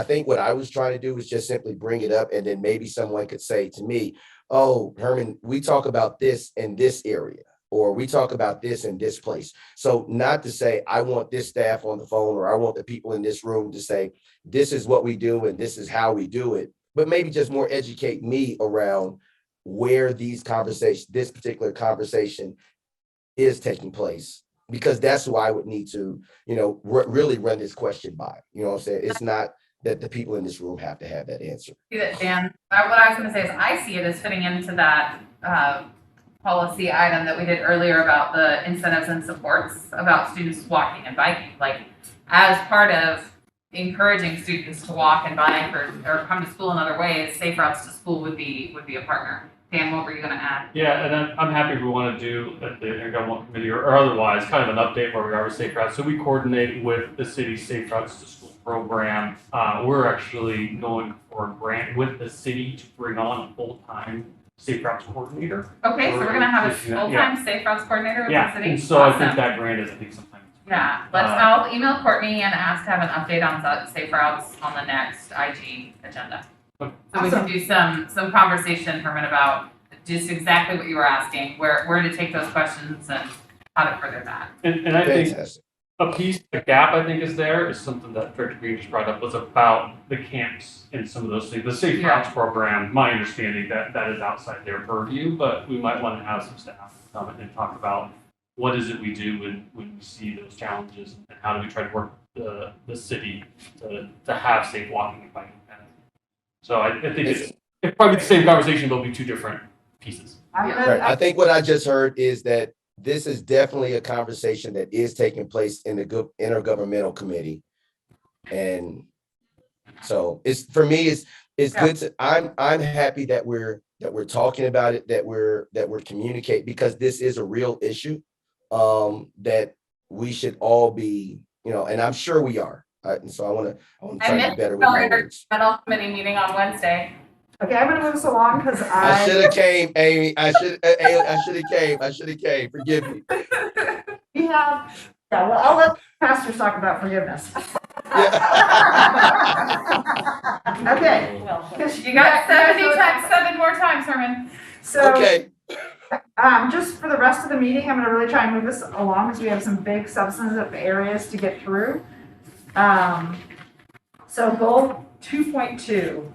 think what I was trying to do was just simply bring it up, and then maybe someone could say to me, oh, Herman, we talk about this in this area, or we talk about this in this place. So not to say I want this staff on the phone, or I want the people in this room to say, this is what we do and this is how we do it, but maybe just more educate me around where this particular conversation is taking place, because that's who I would need to, really run this question by. You know what I'm saying? It's not that the people in this room have to have that answer. See that, Dan, what I was gonna say is I see it as fitting into that, policy item that we did earlier about the incentives and supports about students walking and biking. Like, as part of encouraging students to walk and bike or come to school in other ways, Safe Routes to School would be a partner. Dan, what were you gonna add? Yeah, and I'm happy if we want to do at the intergovernmental committee or otherwise, kind of an update where we are with Safe Routes. So we coordinate with the city's Safe Routes to School program. We're actually going for a grant with the city to bring on a full-time Safe Routes coordinator. Okay, so we're gonna have a full-time Safe Routes coordinator with the city? Yeah, and so I Awesome. think that grant is, sometime. Yeah, I'll email Courtney and ask to have an update on Safe Routes on the next IG agenda. Okay. So we can do some conversation, Herman, about just exactly what you were asking, where to take those questions and how to further that. And I think Fantastic. a gap I think is there is something that Director Green just brought up, was about the camps and some of those things. The Safe Routes program, my understanding that is outside their purview, but we might want to have some staff come and talk about what is it we do when we see those challenges, and how do we try to work with the city to have safe walking and biking paths. So I think it's probably the same conversation, but it'll be two different pieces. Right. I think what I just heard is that this is definitely a conversation that is taking place in the intergovernmental committee. And So it's, for me, it's Yeah. good to, I'm happy that we're talking about it, that we're communicating, because this is a real issue that we should all be, and I'm sure we are. And so I want to I try to missed be better with my the words. environmental committee meeting on Wednesday. Okay, I'm gonna move us along because I should have came, Amy. I should have came. Forgive me. we have, yeah, well, I'll let pastors talk about forgiveness. Okay, Well, You got 70 times 7 more times, Herman. so. Okay. Just for the rest of the meeting, I'm gonna really try and move us along because we have some big substantive areas to get through. So goal 2.2.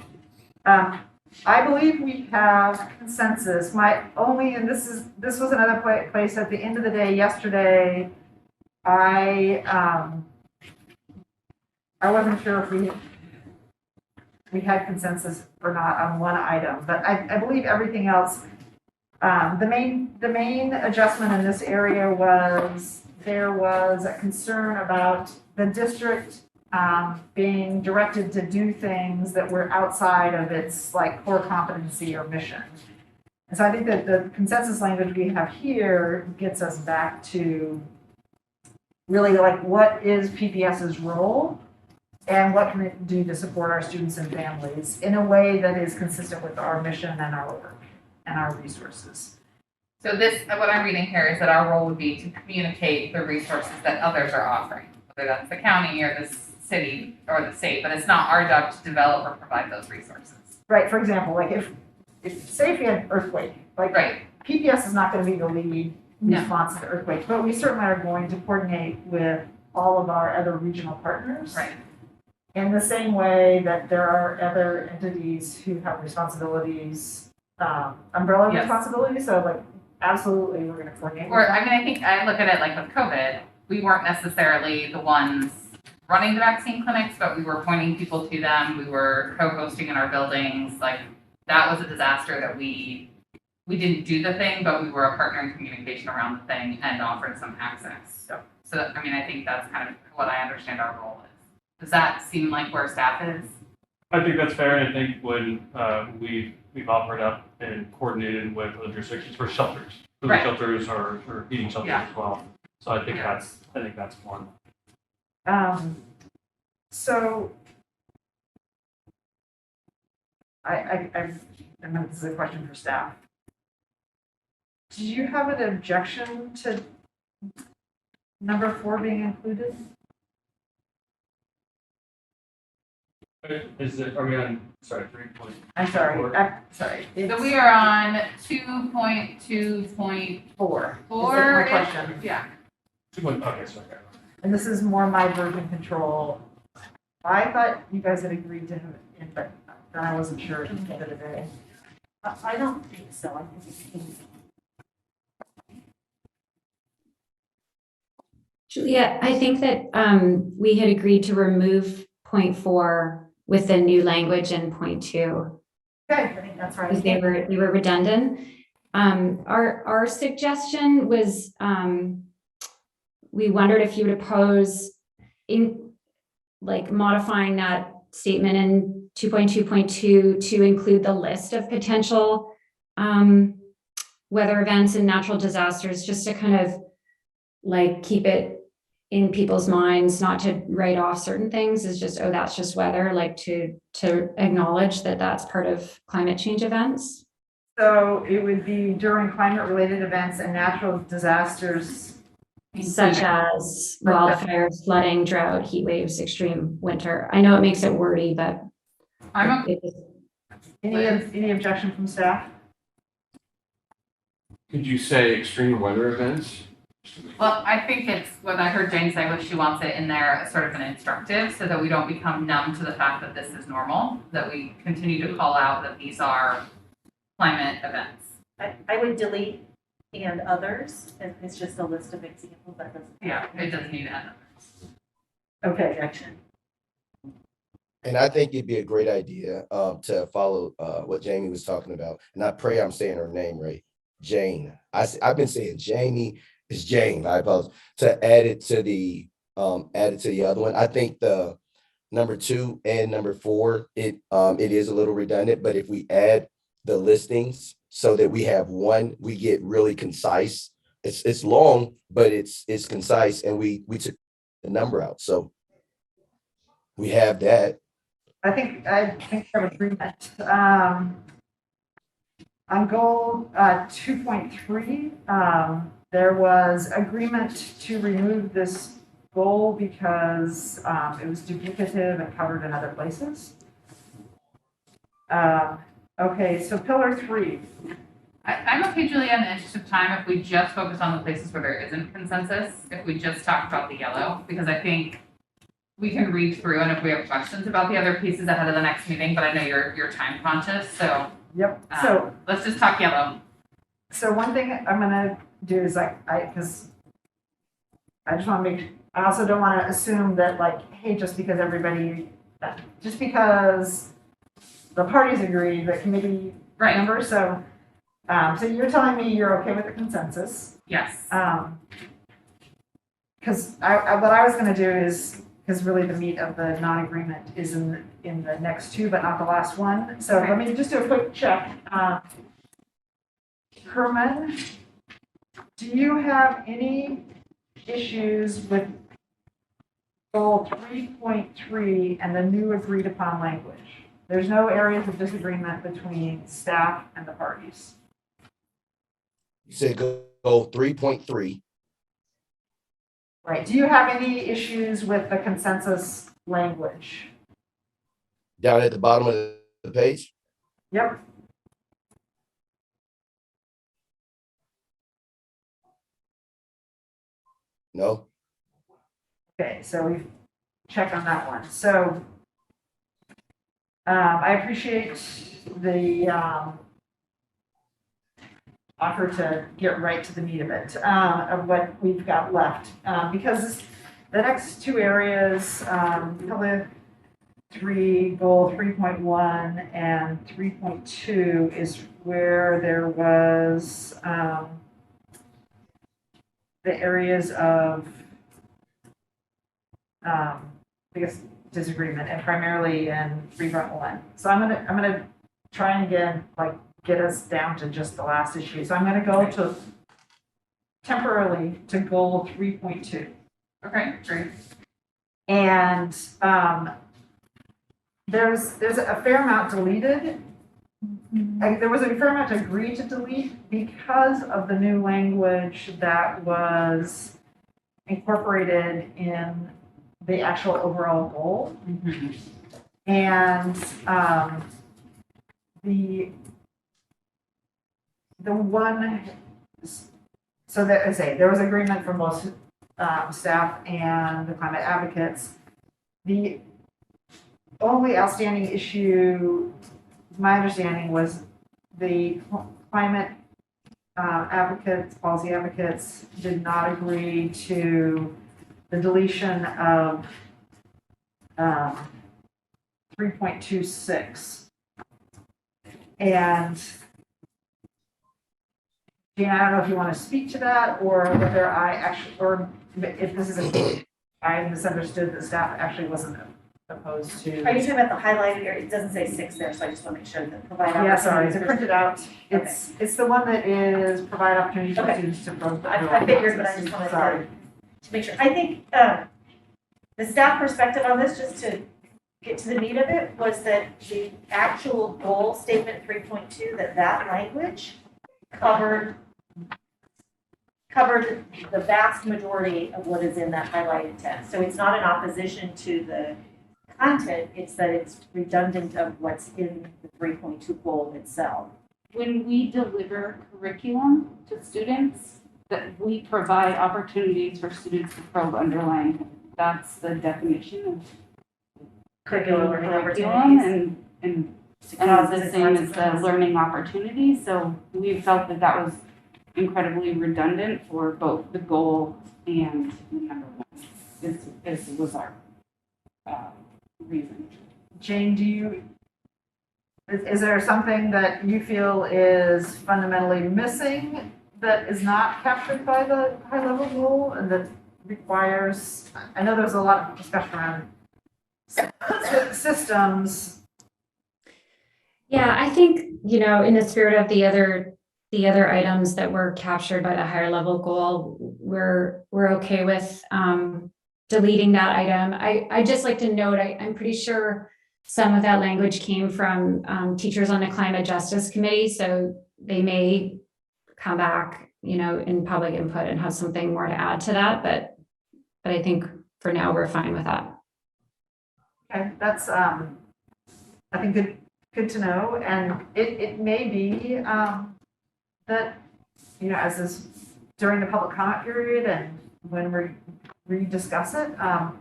I believe we have consensus. And this was another place at the end of the day yesterday. I wasn't sure if we had consensus or not on one item, but I believe everything else. The main adjustment in this area was there was a concern about the district being directed to do things that were outside of its like core competency or mission. And so I think that the consensus language we have here gets us back to really like what is PPS's role and what can it do to support our students and families in a way that is consistent with our mission and our work and our resources. So what I'm reading here is that our role would be to communicate the resources that others are offering, whether that's the county or the city or the state, but it's not our job to develop or provide those resources. Right, for example, like if say if you had an earthquake, like Right. PPS is not going to be the lead No. response to the earthquake, but we certainly are going to coordinate with all of our other regional partners. Right. In the same way that there are other entities who have responsibilities, umbrella Yes. responsibilities, so like absolutely we're going to coordinate. Or, with I them. mean, I think I look at it like with COVID, we weren't necessarily the ones running the vaccine clinics, but we were pointing people to them. We were co-hosting in our buildings. Like that was a disaster that we didn't do the thing, but we were a partner in communication around the thing and offered some access. So I mean, I think that's kind of what I understand our role is. Does that seem like where staff is? I think that's fair, and I think when we've offered up and coordinated with other jurisdictions for shelters. So the Right. shelters are heating shelters Yeah. as well. So I think that's one. So I know this is a question for staff. Do you have an objection to number 4 being included? Are we on, sorry, 3.4? I'm sorry, sorry. So we are on 2.2.4. Is that my question? Yeah. Okay, sorry. And this is more my version control. I thought you guys had agreed to have it in, but then I wasn't sure at the end of the day. I don't think so. I think it's. Julia, I think that we had agreed to remove point 4 with the new language in point 2. Okay, I think that's right. Because they were redundant. Our suggestion was we wondered if you would oppose in like modifying that statement in 2.2.2 to include the list of potential weather events and natural disasters, just to kind of like keep it in people's minds, not to write off certain things as just, oh, that's just weather, like to acknowledge that that's part of climate change events. So it would be during climate-related events and natural disasters. Such as wildfires, flooding, drought, heat waves, extreme winter. I know it makes it wordy, but Any objection from staff? Could you say extreme weather events? Well, I think it's what I heard Jane say, was she wants it in there as sort of an instructive so that we don't become numb to the fact that this is normal, that we continue to call out that these are climate events. I would delete and others, and it's just a list of examples that doesn't. Yeah, it does need others. Okay. Objection. And I think it'd be a great idea to follow what Jamie was talking about. And I pray I'm saying her name right. Jane. I've been saying Jamie. It's Jane. I apologize. To add it to the other one. I think the number 2 and number 4, it is a little redundant, but if we add the listings so that we have one, we get really concise. It's long, but it's concise, and we took the number out. So we have that. I think we're in agreement. On goal 2.3, there was agreement to remove this goal because it was duplicative and covered in other places. Okay, so pillar 3. I'm okay, Julia, in the interest of time, if we just focus on the places where there isn't consensus, if we just talk about the yellow, because I think we can read through, and if we have questions about the other pieces ahead of the next meeting, but I know you're time conscious, so. Yep. So let's just talk yellow. So one thing I'm gonna do is because I just want to I also don't want to assume that hey, just because the parties agree, the committee Right. members. So you're telling me you're okay with the consensus? Yes. Because what I was gonna do is, because really the meat of the non-agreement is in the next 2, but not the last one. So let me just do a quick check. Herman, do you have any issues with goal 3.3 and the new agreed upon language? There's no areas of disagreement between staff and the parties. You said goal 3.3. Right. Do you have any issues with the consensus language? Down at the bottom of the page? Yep. No. Okay, so we've checked on that one. So I appreciate the offer to get right to the meat of it, of what we've got left. Because the next 2 areas, pillar 3, goal 3.1 and 3.2 is where there was the areas of disagreement, and primarily in 3.1. So I'm gonna try and get us down to just the last issue. So I'm gonna go to temporarily to goal 3.2. Okay, great. And there's a fair amount deleted. There was a fair amount agreed to delete because of the new language that was incorporated in the actual overall goal. Mm-hmm. And the one, so that I say there was agreement from both staff and the climate advocates. The only outstanding issue, my understanding, was the climate policy advocates did not agree to the deletion of 3.26. And Gina, I don't know if you want to speak to that, or whether or if this is I misunderstood that staff actually wasn't opposed to. Are you talking about the highlighted area? It doesn't say 6 there, so I just want to make sure that provide Yeah, sorry, opportunities to for- print it out. It's the one that is provide opportunities for Okay. students to vote. I figured, but I just wanted Sorry. to make sure. I think the staff perspective on this, just to get to the meat of it, was that the actual goal statement 3.2, that language covered the vast majority of what is in that highlighted text. So it's not in opposition to the content, it's that it's redundant of what's in the 3.2 goal itself. When we deliver curriculum to students, that we provide opportunities for students to probe underlying. That's the definition of Curricular learning curriculum, opportunities. and Causes the and same as the consequences. learning opportunity. So we felt that that was incredibly redundant for both the goal and the number 1. This was our reason. Jane, is there something that you feel is fundamentally missing that is not captured by the high level goal and that requires, I know there's a lot of discussion around systems. Yeah, I think, in the spirit of the other items that were captured by the higher level goal, we're okay with deleting that item. I just like to note, I'm pretty sure some of that language came from teachers on the Climate Justice Committee, so they may come back, in public input and have something more to add to that, but I think for now, we're fine with that. Okay, that's, I think good to know, and it may be, that, as this, during the public comment period and when we discuss it,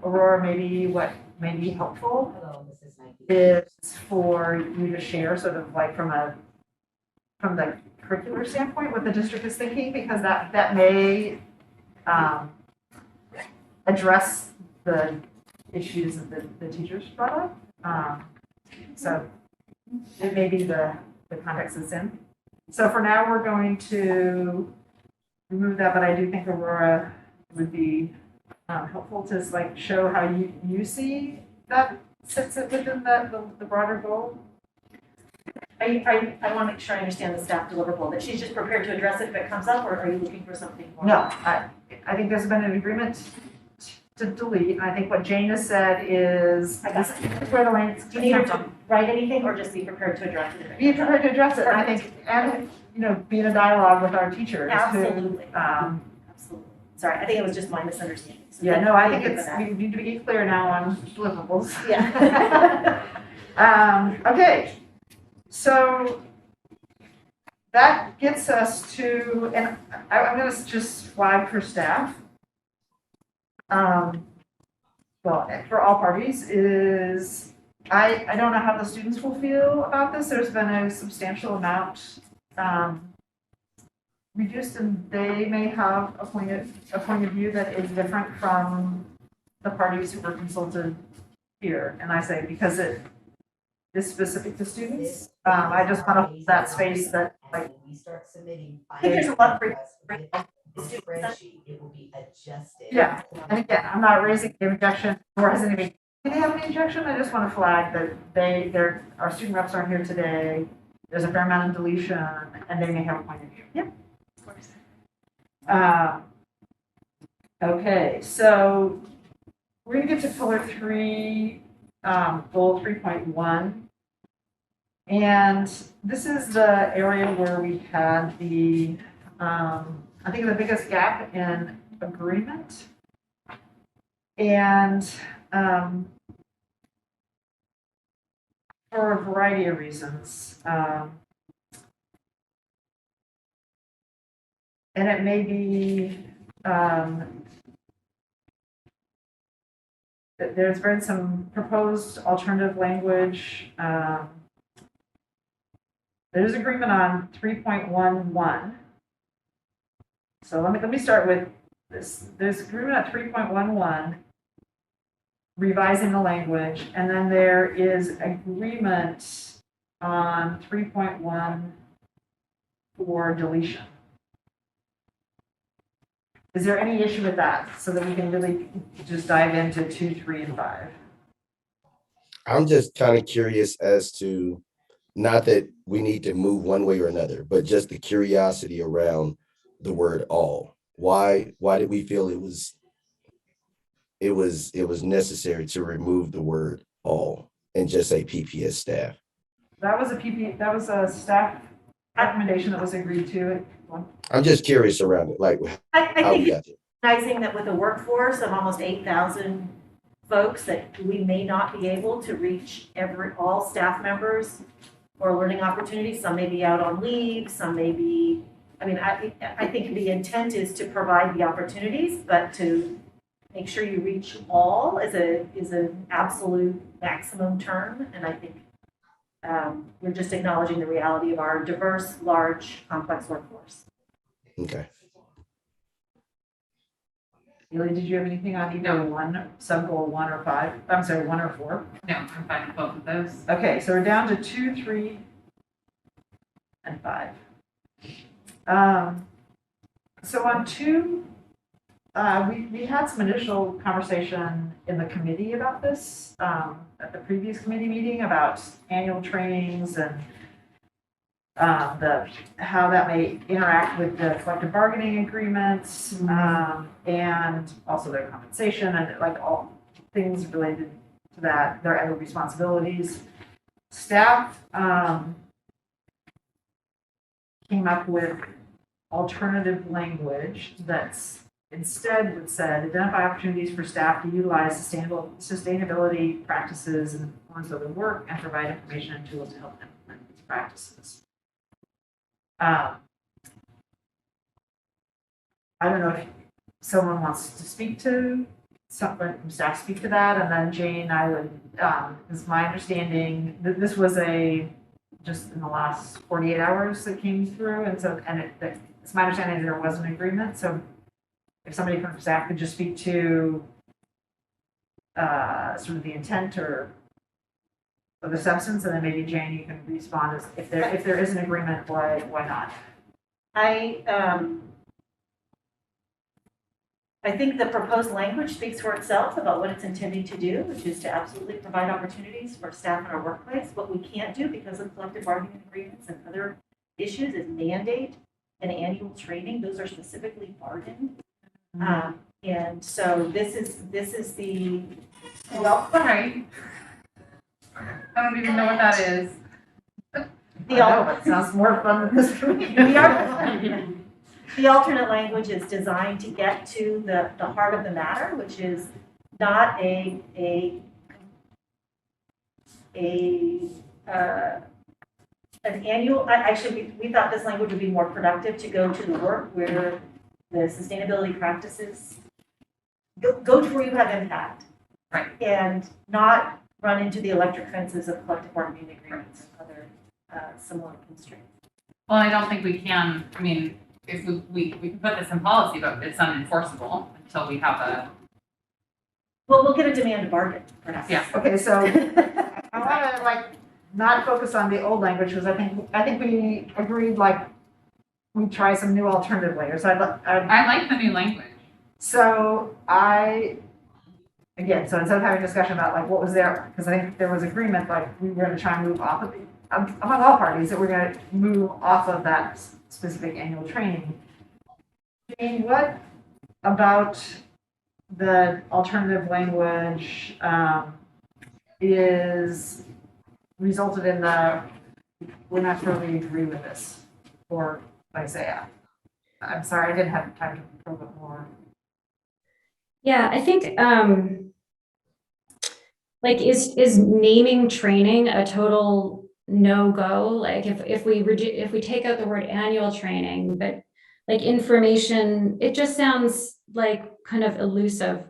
Aurora, maybe what may be helpful is for you to share sort of like from the curricular standpoint, what the district is thinking, because that may, address the issues that the teachers brought up. So it may be the context it's in. So for now, we're going to remove that, but I do think Aurora would be helpful to like show how you see that sits it within the broader goal. I want to make sure I understand the staff deliverable, that she's just prepared to address it if it comes up, or are you looking for something more? No, I think there's been an agreement to delete. I think what Jane has said is, this is where the line. Do you need her to write anything or just be prepared to address it? Be prepared to address it, and I think, be in a dialogue with our teachers. Absolutely. Who, Absolutely. Sorry, I think it was just my misunderstanding. So yeah, no, I think thank you for that. we need to be clear now on deliverables. Yeah. Okay, so that gets us to, and I'm going to just flag for staff. Well, for all parties is, I don't know how the students will feel about this. There's been a substantial amount reduced, and they may have a point of view that is different from the parties who were consulted here. And I say, because it is specific to students, I just want to hold that space that, like, we start submitting. I think there's a lot for The spreadsheet, it will be adjusted. Yeah, and again, I'm not raising the objection, nor has anybody, do they have any objection? I just want to flag that our student reps aren't here today. There's a fair amount of deletion, and they may have a point of view. Yep, of course. Okay, so we're gonna get to pillar 3, goal 3.1. And this is the area where we had the, I think the biggest gap in agreement. And for a variety of reasons. And it may be, there's been some proposed alternative language. There's agreement on 3.11. So let me start with this. There's agreement on 3.11, revising the language, and then there is agreement on 3.1 for deletion. Is there any issue with that, so that we can really just dive into 2, 3, and 5? I'm just kind of curious as to, not that we need to move one way or another, but just the curiosity around the word all. Why did we feel it was necessary to remove the word all and just say PPS staff? That was a staff recommendation that was agreed to. I'm just curious around it, like I how we think got there. recognizing that with a workforce of almost 8,000 folks, that we may not be able to reach all staff members or learning opportunities. Some may be out on leave, some may be, I think the intent is to provide the opportunities, but to make sure you reach all is an absolute maximum term. And I think we're just acknowledging the reality of our diverse, large, complex workforce. Okay. Haley, did you have anything on either sub-goal 1 or 5? I'm sorry, 1 or 4? No, I'm fine with both of those. Okay, so we're down to 2, 3, and 5. So on 2, We had some initial conversation in the committee about this, at the previous committee meeting about annual trainings and how that may interact with the collective bargaining agreements, and also their compensation and like all things related to that, their other responsibilities. Staff, came up with alternative language that's instead would said, identify opportunities for staff to utilize sustainability practices and forms of their work and provide information and tools to help implement these practices. I don't know if someone wants to speak to someone from staff, speak to that, and then Jane, I would, is my understanding that this was just in the last 48 hours that came through, and so, it's my understanding there was an agreement, so if somebody from staff could just speak to sort of the intent or the substance, and then maybe Jane, you can respond as if there is an agreement, why not? I think the proposed language speaks for itself about what it's intending to do, which is to absolutely provide opportunities for staff in our workplace. What we can't do because of collective bargaining agreements and other issues is mandate an annual training. Those are specifically bargained. And so this is the, Well, sorry. I don't even know what that is. It sounds more fun than this committee. The alternate language is designed to get to the heart of the matter, which is not an annual, actually, we thought this language would be more productive to go to the work where the sustainability practices go to where you have impact. Right. And not run into the electric fences of collective bargaining agreements and other similar constraints. Well, I don't think we can, I mean, if we can put this in policy, but it's unenforceable until we have a. Well, we'll get a demand to bargain, perhaps. Yeah. Okay, so I want to not focus on the old language because I think we agreed we try some new alternative layers. I like the new language. So again, so instead of having a discussion about what was there, because I think there was agreement we were going to try and move off of among all parties that we're going to move off of that specific annual training. Jane, what about the alternative language is resulted in we're not sure we agree with this for Isaiah? I'm sorry, I didn't have time to probe it more. Yeah, I think is naming training a total no-go? If we take out the word annual training, but information, it just sounds kind of elusive.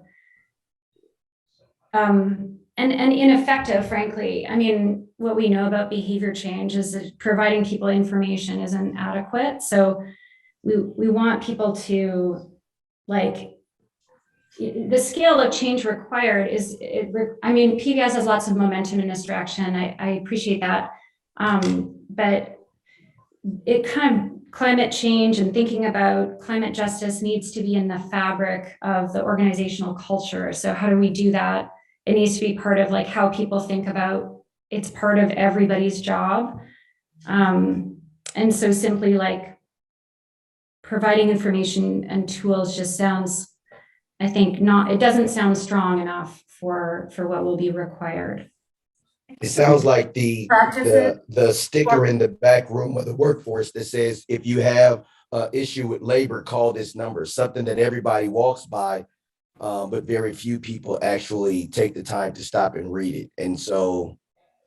And ineffective, frankly. I mean, what we know about behavior change is that providing people information isn't adequate. So we want people to the scale of change required PBS has lots of momentum in this direction. I appreciate that. But it climate change and thinking about climate justice needs to be in the fabric of the organizational culture. So how do we do that? It needs to be part of how people think about it's part of everybody's job. And so simply providing information and tools just sounds, I think it doesn't sound strong enough for what will be required. It sounds like the sticker in the back room of the workforce that says, if you have an issue with labor, call this number, something that everybody walks by, but very few people actually take the time to stop and read it. And so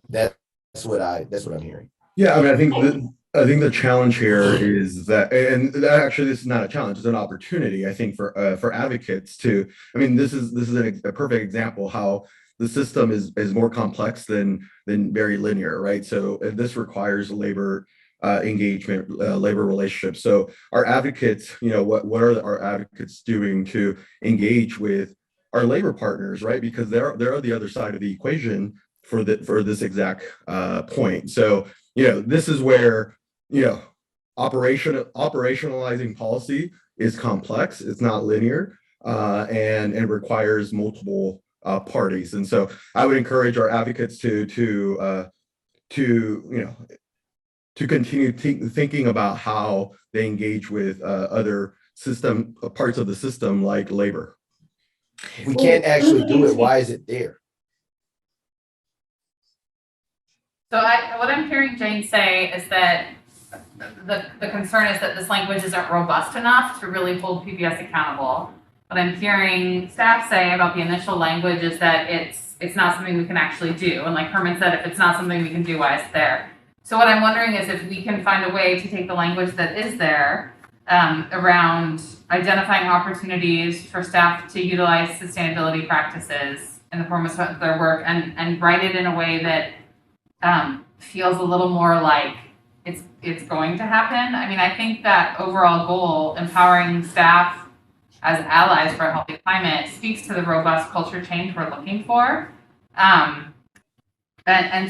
that's what I'm hearing. Yeah, I mean, I think the challenge here is that, and actually this is not a challenge, it's an opportunity, I think, for advocates to, I mean, this is a perfect example how the system is more complex than very linear, right? So this requires labor engagement, labor relationships. So our advocates, what are our advocates doing to engage with our labor partners, right? Because they're the other side of the equation for this exact point. So this is where operationalizing policy is complex. It's not linear. and it requires multiple parties. And so I would encourage our advocates to continue thinking about how they engage with other parts of the system like labor. If we can't actually do it, why is it there? So what I'm hearing Jane say is that the concern is that this language isn't robust enough to really hold PPS accountable. What I'm hearing staff say about the initial language is that it's not something we can actually do. And like Herman said, if it's not something we can do, why is it there? So what I'm wondering is if we can find a way to take the language that is there around identifying opportunities for staff to utilize sustainability practices in the form of their work and write it in a way that feels a little more like it's going to happen. I mean, I think that overall goal, empowering staff as allies for a healthy climate, speaks to the robust culture change we're looking for. And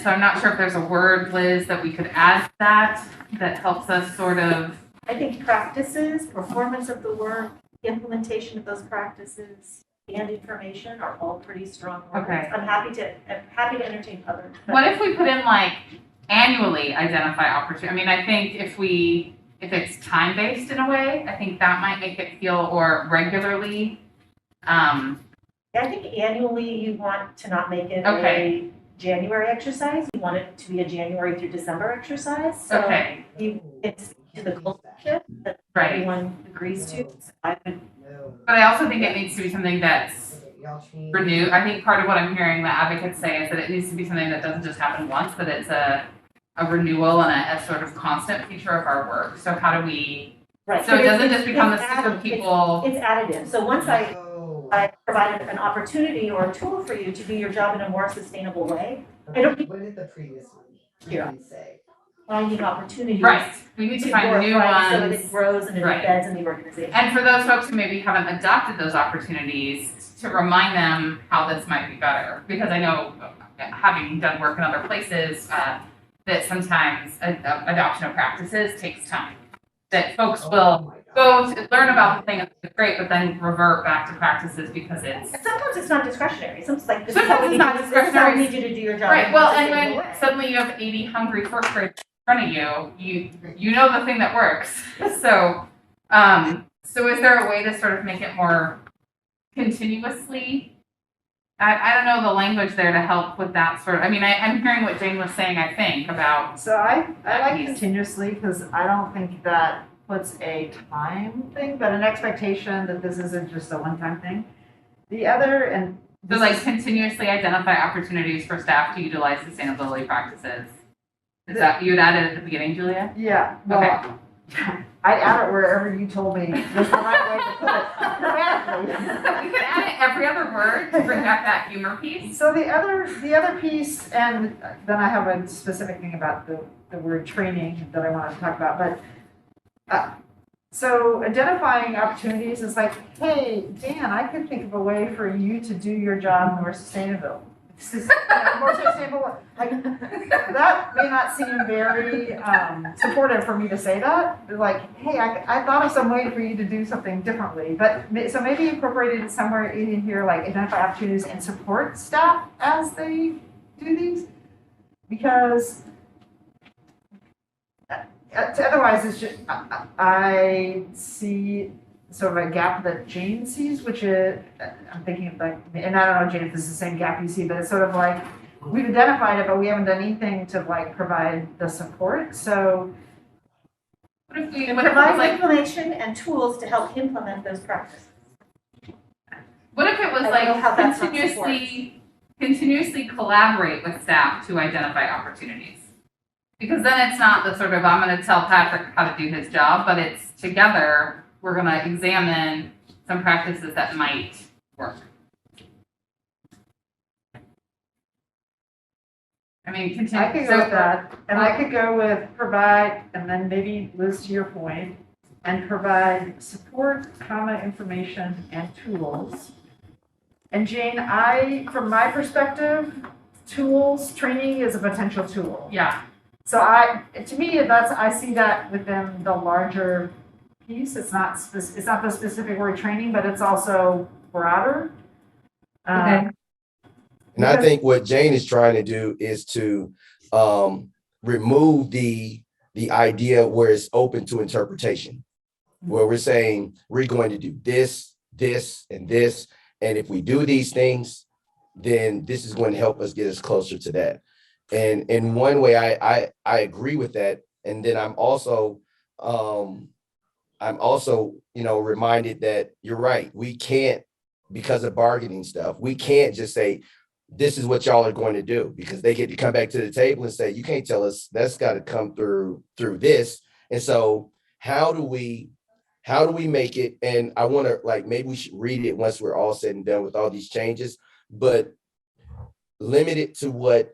so I'm not sure if there's a word, Liz, that we could add to that helps us sort of. I think practices, performance of the work, implementation of those practices, and information are all pretty strong words. Okay. I'm happy to entertain others. What if we put in like annually identify opportunity? I mean, I think if it's time-based in a way, I think that might make it feel, or regularly. I think annually you want to not make it a January exercise. You want it to be a January through December exercise. So it's to the culture shift that everyone agrees to. But I also think it needs to be something that's renewed. I think part of what I'm hearing the advocates say is that it needs to be something that doesn't just happen once, but it's a renewal and a sort of constant feature of our work. So how do we, so it doesn't just become the stick of people. It's additive. So once I provided an opportunity or a tool for you to do your job in a more sustainable way, I don't. What did the previous one say? Finding opportunities. Right. We need to find new ones. So that it grows and it embeds in the organization. And for those folks who maybe haven't adopted those opportunities, to remind them how this might be better. Because I know, having done work in other places, that sometimes adoption of practices takes time. That folks will go to learn about the thing and it's great, but then revert back to practices because it's. And sometimes it's not discretionary. Sometimes Sometimes it's not discretionary. We need you to do your job. Right. Well, and when suddenly you have 80 hungry first graders in front of you know the thing that works. So, so is there a way to sort of make it more continuously? I don't know the language there to help with that sort of. I mean, I'm hearing what Jane was saying. I think about. So I like continuously because I don't think that puts a time thing, but an expectation that this isn't just a one-time thing. The other, and so like continuously identify opportunities for staff to utilize sustainability practices. Is that you'd add it at the beginning, Julia? Yeah. Well, okay. I'd add it wherever you told me was the right way to put it. We could add it every other word to bring back that humor piece. So the other piece, and then I have a specific thing about the word training that I want to talk about, but so identifying opportunities is like, hey, Dan, I could think of a way for you to do your job more sustainable. More sustainable. Like, that may not seem very supportive for me to say that. Like, hey, I thought of some way for you to do something differently. But so maybe incorporate it somewhere in here, like identify opportunities and support staff as they do these, because otherwise it's just I see sort of a gap that Jane sees, which is, I'm thinking of like, and I don't know, Jane, if this is the same gap you see, but it's sort of like, we've identified it, but we haven't done anything to like provide the support, so. What if we provide information and tools to help implement those practices. What if it was like continuously collaborate with staff to identify opportunities? Because then it's not the sort of, I'm going to tell Patrick how to do his job, but it's together, we're going to examine some practices that might work. I mean, continue. I could go with that, and I could go with provide, and then maybe Liz, to your point, and provide support, information, and tools. And Jane, from my perspective, training is a potential tool. Yeah. So to me, I see that within the larger piece. It's not it's not the specific word training, but it's also broader. Okay. And I think what Jane is trying to do is to remove the idea where it's open to interpretation, where we're saying we're going to do this, this, and this. And if we do these things, then this is going to help us get us closer to that. And in one way, I agree with that. And then I'm also, reminded that you're right. We can't, because of bargaining stuff, we can't just say, this is what y'all are going to do, because they get to come back to the table and say, you can't tell us, that's got to come through this. And so how do we make it? And I want to, like, maybe we should read it once we're all said and done with all these changes, but limit it to what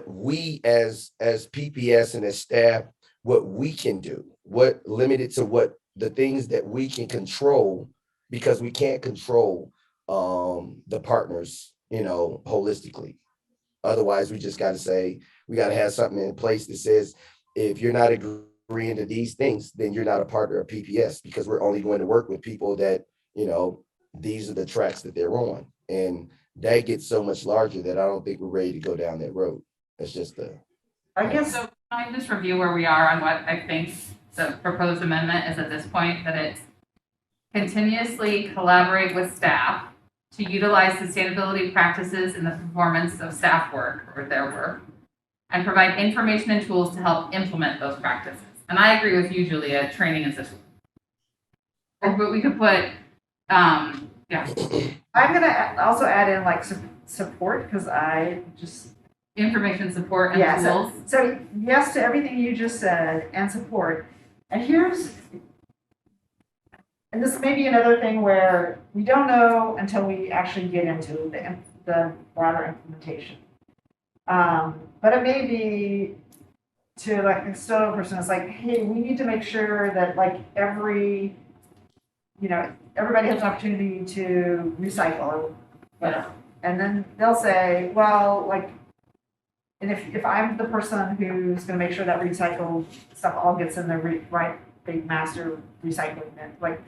we as PPS and as staff, what we can do, what limited to what the things that we can control, because we can't control the partners, holistically. Otherwise, we just got to say, we got to have something in place that says, if you're not agreeing to these things, then you're not a partner of PPS, because we're only going to work with people that, these are the tracks that they're on. And that gets so much larger that I don't think we're ready to go down that road. It's just I guess, So can I just review where we are on what I think the proposed amendment is at this point, that it's continuously collaborate with staff to utilize sustainability practices in the performance of staff work or their work, and provide information and tools to help implement those practices. And I agree with you, Julia, training and system. But we could put, yeah. I'm gonna also add in like support, because I just. Information support and Yeah, tools. so yes to everything you just said, and support. And this may be another thing where we don't know until we actually get into the broader implementation. But it may be to like a custodial person, it's like, hey, we need to make sure that like everybody has an opportunity to recycle or whatever. And then they'll say, well, like, and if I'm the person who's going to make sure that recycled stuff all gets in the right big master recycling bin, like,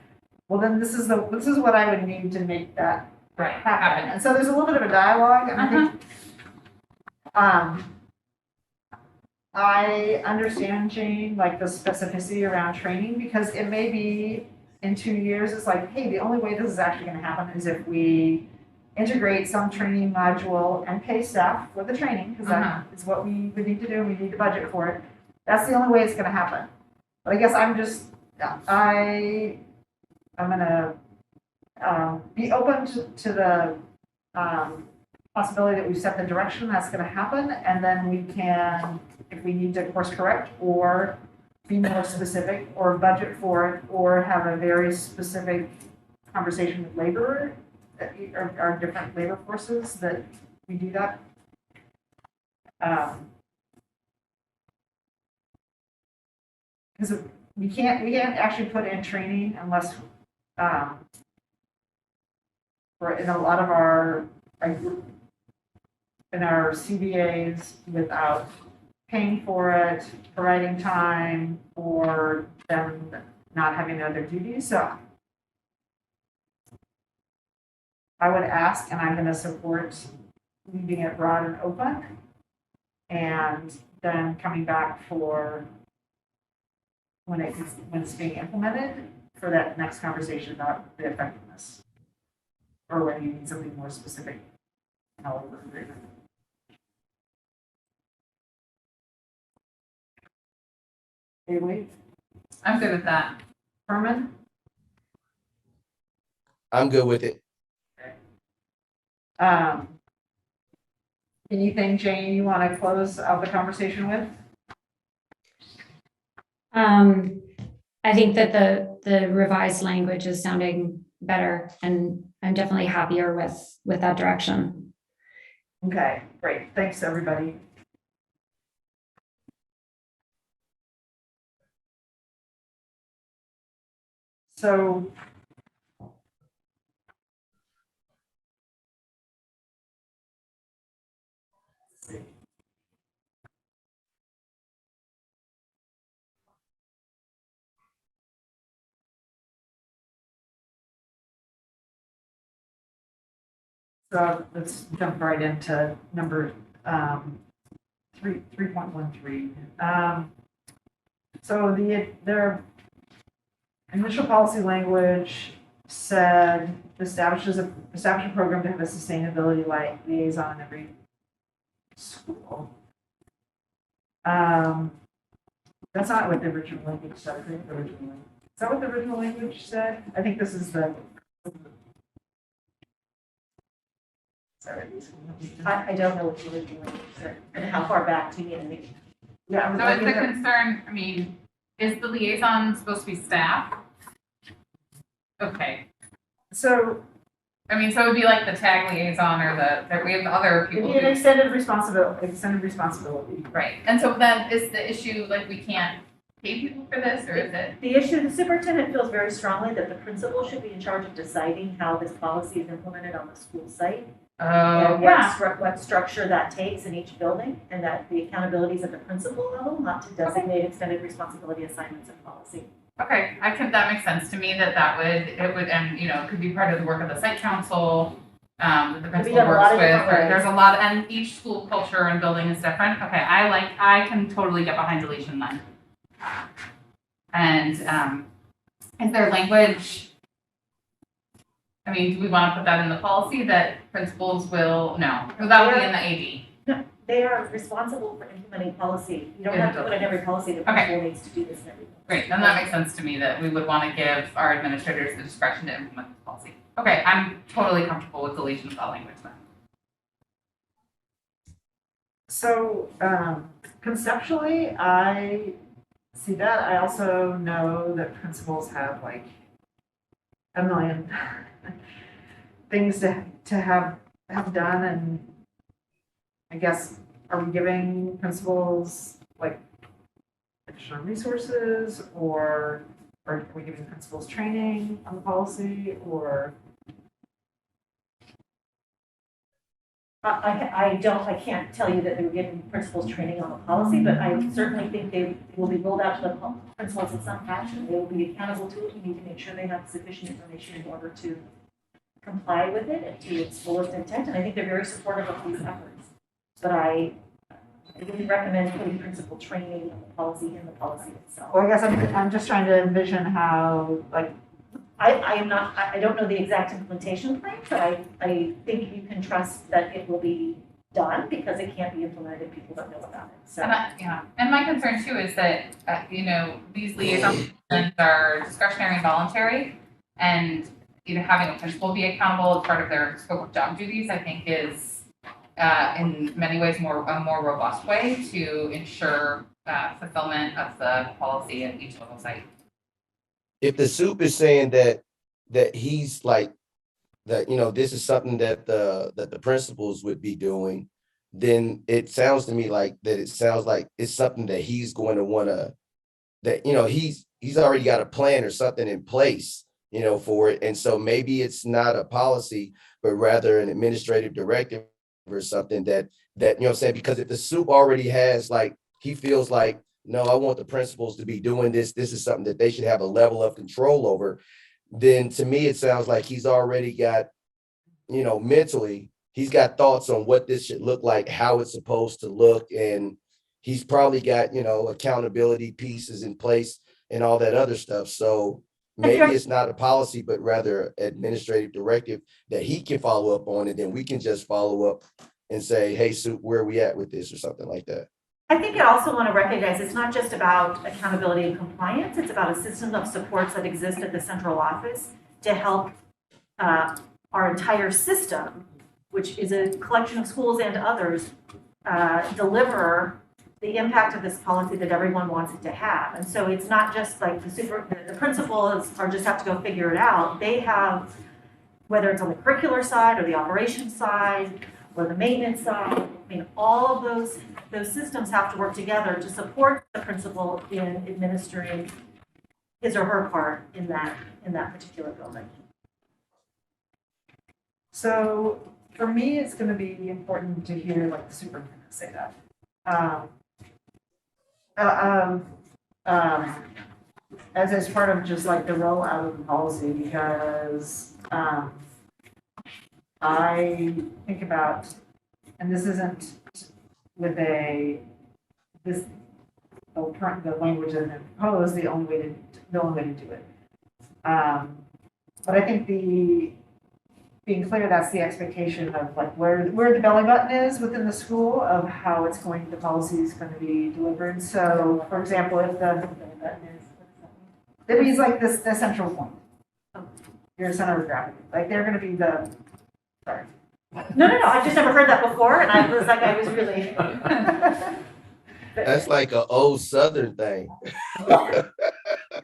well, then this is what I would need to make that happen. And so there's a little bit of a dialogue, and I think I understand, Jane, like the specificity around training, because it may be in 2 years, it's like, hey, the only way this is actually going to happen is if we integrate some training module and pay staff for the training, because that is what we would need to do. We need to budget for it. That's the only way it's going to happen. But I guess I'm going to be open to the possibility that we set the direction that's going to happen, and then we can, if we need to course correct or be more specific or budget for it or have a very specific conversation with labor, our different labor forces, that we do that. Because we can't actually put in training unless we're in a lot of our CBAs without paying for it, providing time, or them not having other duties. So I would ask, and I'm going to support leaving it broad and open, and then coming back for when it's being implemented for that next conversation about the effectiveness, or when you need something more specific. However, Haley? I'm good with that. Herman? I'm good with it. Anything, Jane, you want to close out the conversation with? I think that the revised language is sounding better, and I'm definitely happier with that direction. Okay, great. Thanks, everybody. So So let's jump right into number 3.13. So their initial policy language said establish a program to have a sustainability liaison in every school. That's not what the original language said. I think originally. Is that what the original language said? I think this is the. Sorry. I don't know what the original language said and how far back do you need? Yeah, I was So is looking the at- concern, I mean, is the liaison supposed to be staff? Okay, So I mean, so it would be like the tag liaison or we have other it'd people be an who, extended responsibility. right, and so then is the issue, like, we can't pay people for this, or is it? The issue, the superintendent feels very strongly that the principal should be in charge of deciding how this policy is implemented on the school site. And what structure that takes in each building, and that the accountability is at the principal level, not to designate extended responsibility assignments and policy. Okay, that makes sense to me it would, and, you know, it could be part of the work of the site council, that the principal done a lot works of with, different or ways. there's a lot, and each school culture and building is different. Okay, I can totally get behind deletion then. And, is there language? I mean, do we want to put that in the policy that principals will, no, that would be in the AD. They are responsible for implementing policy. You don't have to put in every policy that Okay. principal needs to do this in every. Great, then that makes sense to me that we would want to give our administrators the discretion to implement the policy. Okay, I'm totally comfortable with deletion of that language then. So conceptually, I see that. I also know that principals have like a million things to have done, and I guess, are we giving principals like additional resources, or are we giving principals training on the policy, or? I can't tell you that they were giving principals training on the policy, but I certainly think they will be rolled out to the principals in some fashion. They will be accountable to it. We need to make sure they have sufficient information in order to comply with it and to its fullest intent. And I think they're very supportive of these efforts. But I wouldn't recommend putting principal training on the policy in the policy itself. Well, I guess I'm just trying to envision how, like, I don't know the exact implementation plan, but I think you can trust that it will be done because it can't be implemented if people don't know about it. So. And my concern too is that, you know, these liaison positions are discretionary and voluntary, and, you know, having a principal be accountable as part of their scope of job duties, I think is, in many ways, a more robust way to ensure fulfillment of the policy at each local site. If the soup is saying that he's like that, you know, this is something that the principals would be doing, then it sounds to me like that. It sounds like it's something that he's going to want to, that, you know, he's already got a plan or something in place, you know, for it. And so maybe it's not a policy, but rather an administrative directive or something that, you know what I'm saying? Because if the soup already has, like, he feels like, no, I want the principals to be doing this. This is something that they should have a level of control over. Then to me, it sounds like he's already got, you know, mentally, he's got thoughts on what this should look like, how it's supposed to look. And he's probably got, you know, accountability pieces in place and all that other stuff. So maybe it's not a policy, but rather administrative directive that he can follow up on. And then we can just follow up and say, hey, Sue, where are we at with this or something like that. I think I also want to recognize it's not just about accountability and compliance, it's about a system of supports that exist at the central office to help our entire system, which is a collection of schools and others, deliver the impact of this policy that everyone wants it to have. And so it's not just like the principals are just have to go figure it out. They have, whether it's on the curricular side or the operations side or the maintenance side, I mean, all of those systems have to work together to support the principal in administering his or her part in that particular building. So for me, it's going to be important to hear like the superintendent say that. As part of just like the rollout of the policy, because I think about, and this isn't with this, the language that I proposed, the only way to do it. But I think being clear, that's the expectation of like where the belly button is within the school of how the policy is going to be delivered. So, for example, if that means like the central point, your center of gravity, like they're going to be sorry. No, I've just never heard that before, and I was really. That's like an old Southern thing.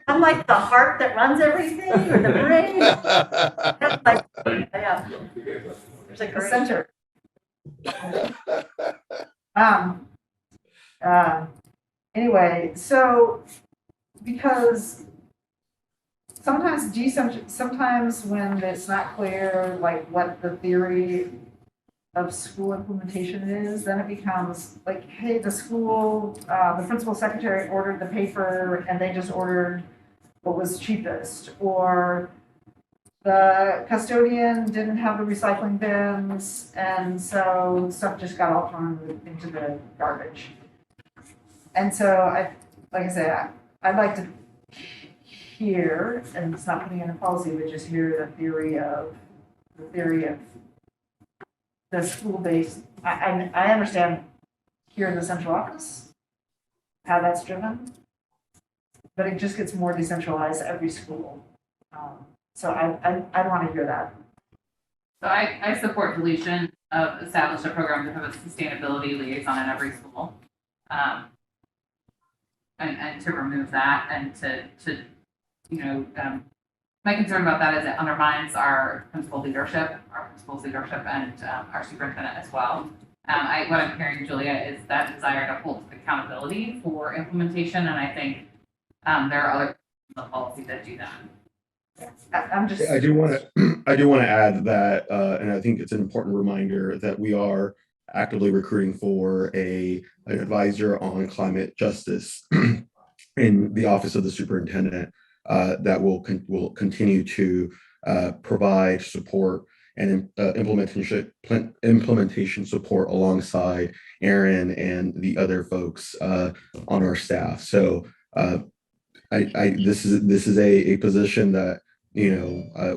I'm like the heart that runs everything, or the brain. That's like, yeah. There's like The center. Anyway, so because sometimes when it's not clear like what the theory of school implementation is, then it becomes like, hey, the school, the principal secretary ordered the paper and they just ordered what was cheapest, or the custodian didn't have the recycling bins, and so stuff just got all thrown into the garbage. And so like I said, I'd like to hear, and it's not putting in a policy, but just hear the theory of the school-based. I understand here in the central office how that's driven, but it just gets more decentralized at every school. So I want to hear that. So I support deletion of establish a program to have a sustainability liaison in every school. And to remove that and to my concern about that is it undermines our principal's leadership and our superintendent as well. What I'm hearing, Julia, is that desire to hold accountability for implementation, and I think there are other in the policy that do that. I do want to add that, and I think it's an important reminder that we are actively recruiting for an advisor on climate justice in the office of the superintendent that will continue to provide support and implementation support alongside Aaron and the other folks on our staff. So this is a position that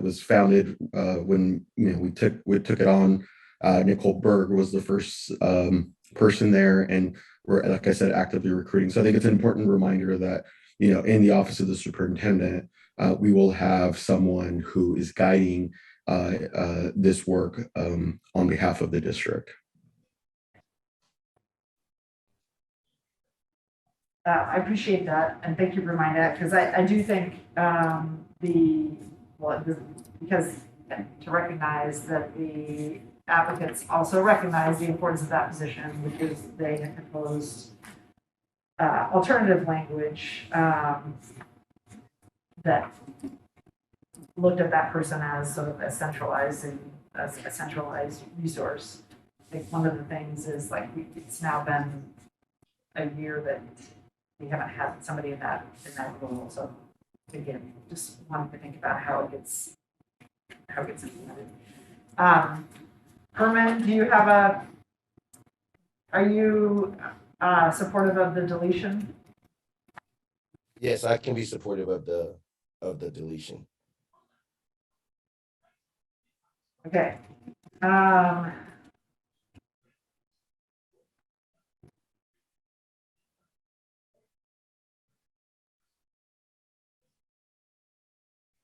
was founded when we took it on. Nicole Berg was the first person there, and we're, like I said, actively recruiting. So I think it's an important reminder that in the office of the superintendent, we will have someone who is guiding this work on behalf of the district. I appreciate that, and thank you for reminding that, because I do think because to recognize that the applicants also recognize the importance of that position, because they have proposed alternative language that looked at that person as sort of a centralized resource. I think one of the things is like it's now been a year that we haven't had somebody in that role. So again, just wanted to think about how it gets implemented. Herman, are you supportive of the deletion? Yes, I can be supportive of the deletion. Okay. We're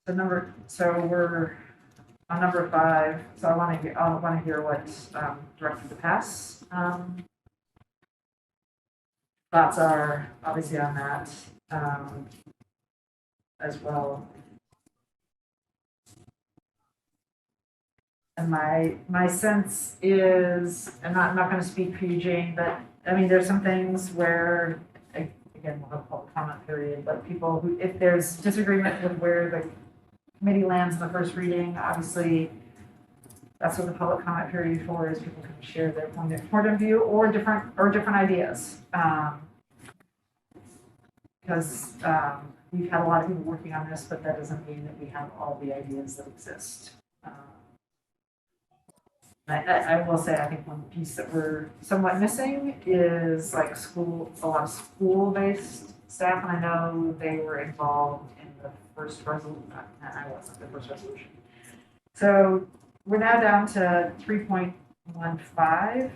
on number 5. So I want to hear what Director DePass thoughts are obviously on that as well. And my sense is, and I'm not going to speak for you, Jane, but I mean, there's some things where, again, we'll have a public comment period, but people who, if there's disagreement with where the committee lands in the first reading, obviously, that's what the public comment period for is. People can share their point of view or different ideas. Because we've had a lot of people working on this, but that doesn't mean that we have all the ideas that exist. I will say, I think one piece that we're somewhat missing is like a lot of school-based staff, and I know they were involved in the first resolution, I wasn't the first resolution. So we're now down to 3.15.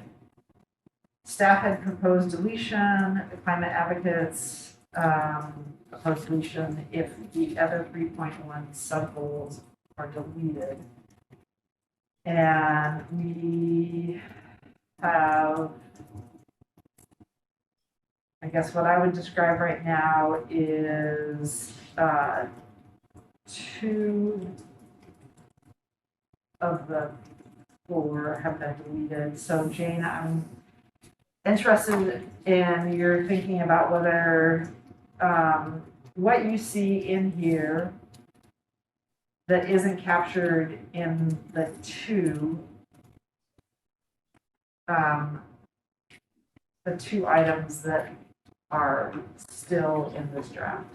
Staff had proposed deletion, the climate advocates, proposed deletion if the other 3.1 sub-goals are deleted. And we have, I guess what I would describe right now is 2 of the 4 have been deleted. So Jane, I'm interested in your thinking about whether what you see in here that isn't captured in the 2 items that are still in this draft.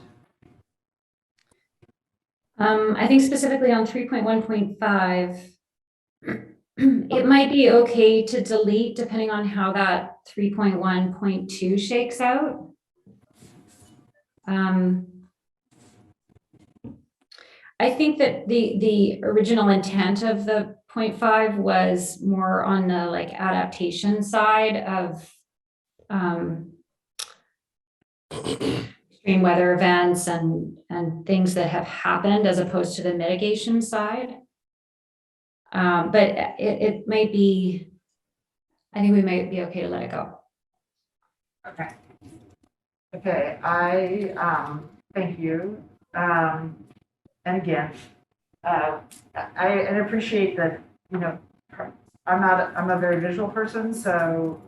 I think specifically on 3.1.5, it might be okay to delete depending on how that 3.1.2 shakes out. I think that the original intent of the 0.5 was more on the like adaptation side of extreme weather events and things that have happened as opposed to the mitigation side. But it might be, I think we might be okay to let it go. Okay. Okay, I thank you. And again, I appreciate that, you know, I'm a very visual person, so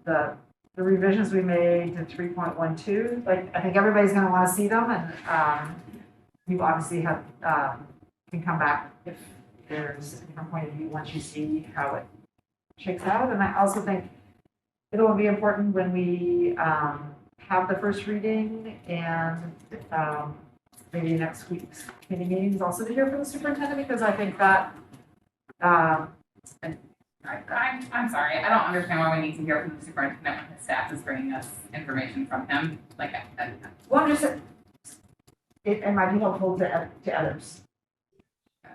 the revisions we made to 3.12, like, I think everybody's gonna wanna see them, and you obviously have, can come back if there's a different point of view once you see how it shakes out. And I also think it'll be important when we have the first reading and maybe next week's committee meeting is also to hear from the superintendent, because I think that I'm sorry, I don't understand why we need to hear from the superintendent when his staff is bringing us information from him. Like, well, I'm just, it might be helpful to others.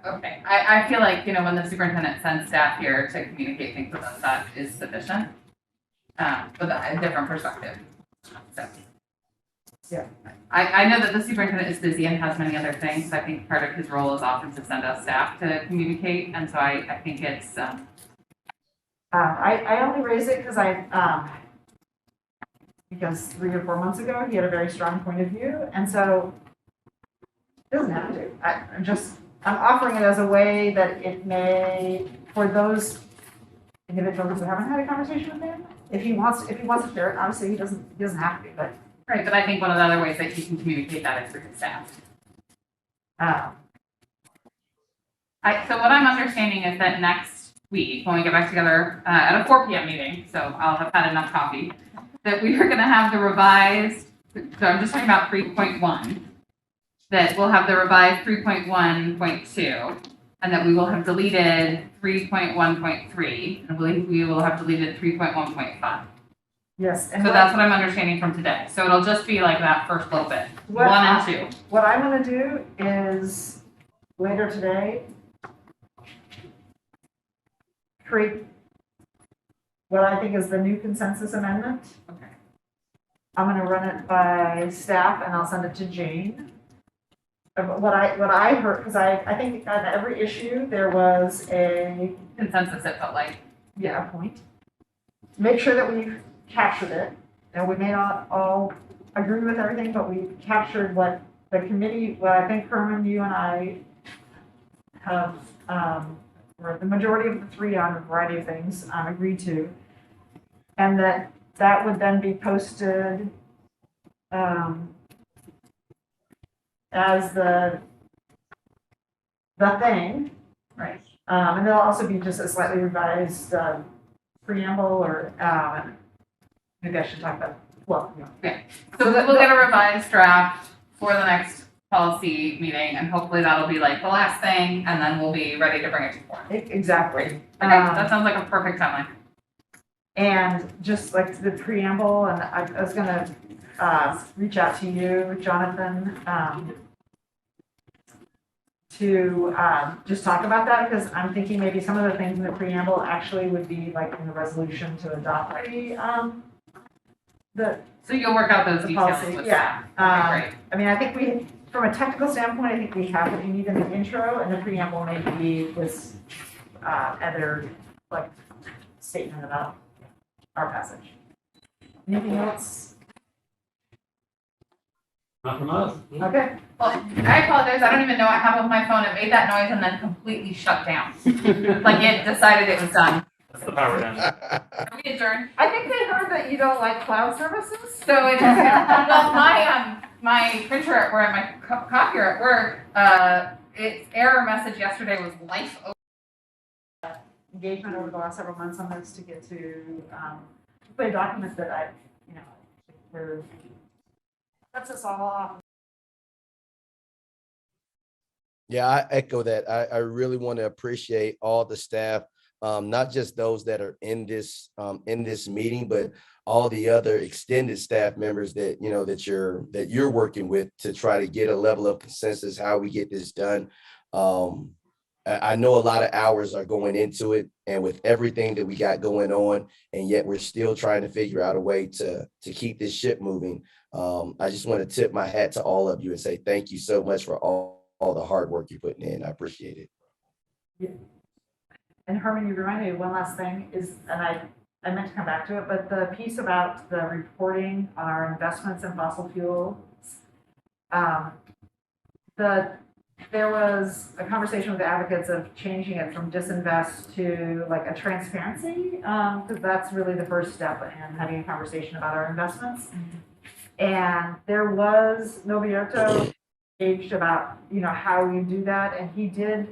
okay, I feel like, you know, when the superintendent sends staff here to communicate things with us, that is sufficient. With a different perspective. So. Yeah. I know that the superintendent is busy and has many other things. I think part of his role is often to send us staff to communicate, and so I think it's. I only raise it because 3 or 4 months ago he had a very strong point of view, and so it doesn't have to. I'm offering it as a way that it may, for those individuals who haven't had a conversation with him, if he wants to share it, obviously he doesn't have to, but. Right, but I think one of the other ways that he can communicate that is through his staff. So what I'm understanding is that next week, when we get back together at a 4 p.m. meeting, so I'll have had enough coffee, that we are going to have the revised, so I'm just talking about 3.1, that we'll have the revised 3.1.2, and that we will have deleted 3.1.3, and we will have deleted 3.1.5. Yes. So that's what I'm understanding from today. So it'll just be like that first little bit, 1 and 2. What I'm going to do is later today, create what I think is the new consensus amendment. Okay. I'm going to run it by staff and I'll send it to Jane. What I heard, because I think on every issue there was a Consensus, it felt like. a point. Make sure that we've captured it. And we may not all agree with everything, but we captured what the committee, what I think Herman, you and I have, or the majority of the 3 on a variety of things, agreed to. And that would then be posted as the thing. Right. And there'll also be just a slightly revised preamble, or maybe I should talk about, well, Okay. So we'll get a revised draft for the next policy meeting, and hopefully that'll be like the last thing, and then we'll be ready to bring it to the board. Exactly. Okay, that sounds like a perfect timeline. And just like the preamble, and I was gonna reach out to you, Jonathan, to just talk about that, because I'm thinking maybe some of the things in the preamble actually would be like in the resolution to adopt the So you'll work out those the details policy. with Yeah. staff. Okay, great. I mean, I think we, from a technical standpoint, I think we have what we need in the intro, and the preamble may be this other like statement about our passage. Anything else? Not from us. Okay. Well, I apologize, I don't even know what happened with my phone, it made that noise and then completely shut down. Like it decided it was done. That's the power down. Are we adjourned? I think they heard that you don't like cloud services. So it just, well, my printer at work, my copier at work, its error message yesterday was life over. Engagement over the last several months on this to get to a document that I, you know, we're, sets us all off. Yeah, I echo that. I really want to appreciate all the staff, not just those that are in this meeting, but all the other extended staff members that, you know, that you're working with to try to get a level of consensus how we get this done. I know a lot of hours are going into it, and with everything that we got going on, and yet we're still trying to figure out a way to keep this ship moving. I just want to tip my hat to all of you and say thank you so much for all the hard work you're putting in. I appreciate it. Yeah. And Herman, you reminded me of one last thing is, and I meant to come back to it, but the piece about the reporting on our investments in fossil fuels, there was a conversation with the advocates of changing it from disinvest to like a transparency, because that's really the first step in having a conversation about our investments. And there was Noviotto engaged about, you know, how you do that, and he did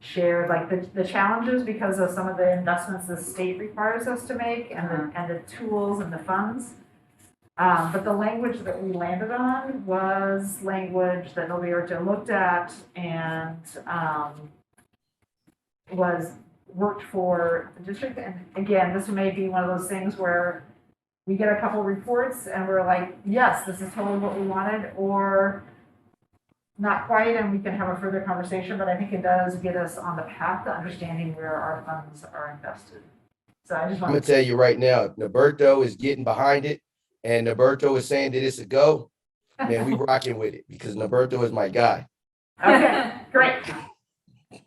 share like the challenges because of some of the investments the state requires us to make, and the tools and the funds. But the language that we landed on was language that Noviotto looked at and was worked for the district. And again, this may be one of those things where we get a couple reports and we're like, yes, this is totally what we wanted, or not quite, and we can have a further conversation, but I think it does get us on the path to understanding where our funds are invested. So I just I'm want gonna tell you right now, if Noberto is getting behind it and Noberto is saying that it's a go, man, we rocking with it because Noberto is my guy. Okay, great.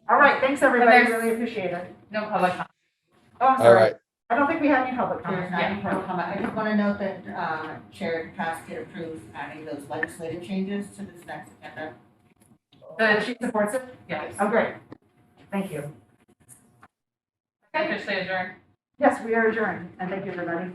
All right, thanks everybody, there's- really appreciate it. No public comment. Oh, I'm All sorry. right. I don't think we have any public There's comment. not any public comment. I just want to note that Chair Caskett approves adding those legislative changes to this next agenda. She supports it? Yes. Oh, great. Thank you. Okay, officially adjourned. Yes, we are adjourned, and thank you, everybody.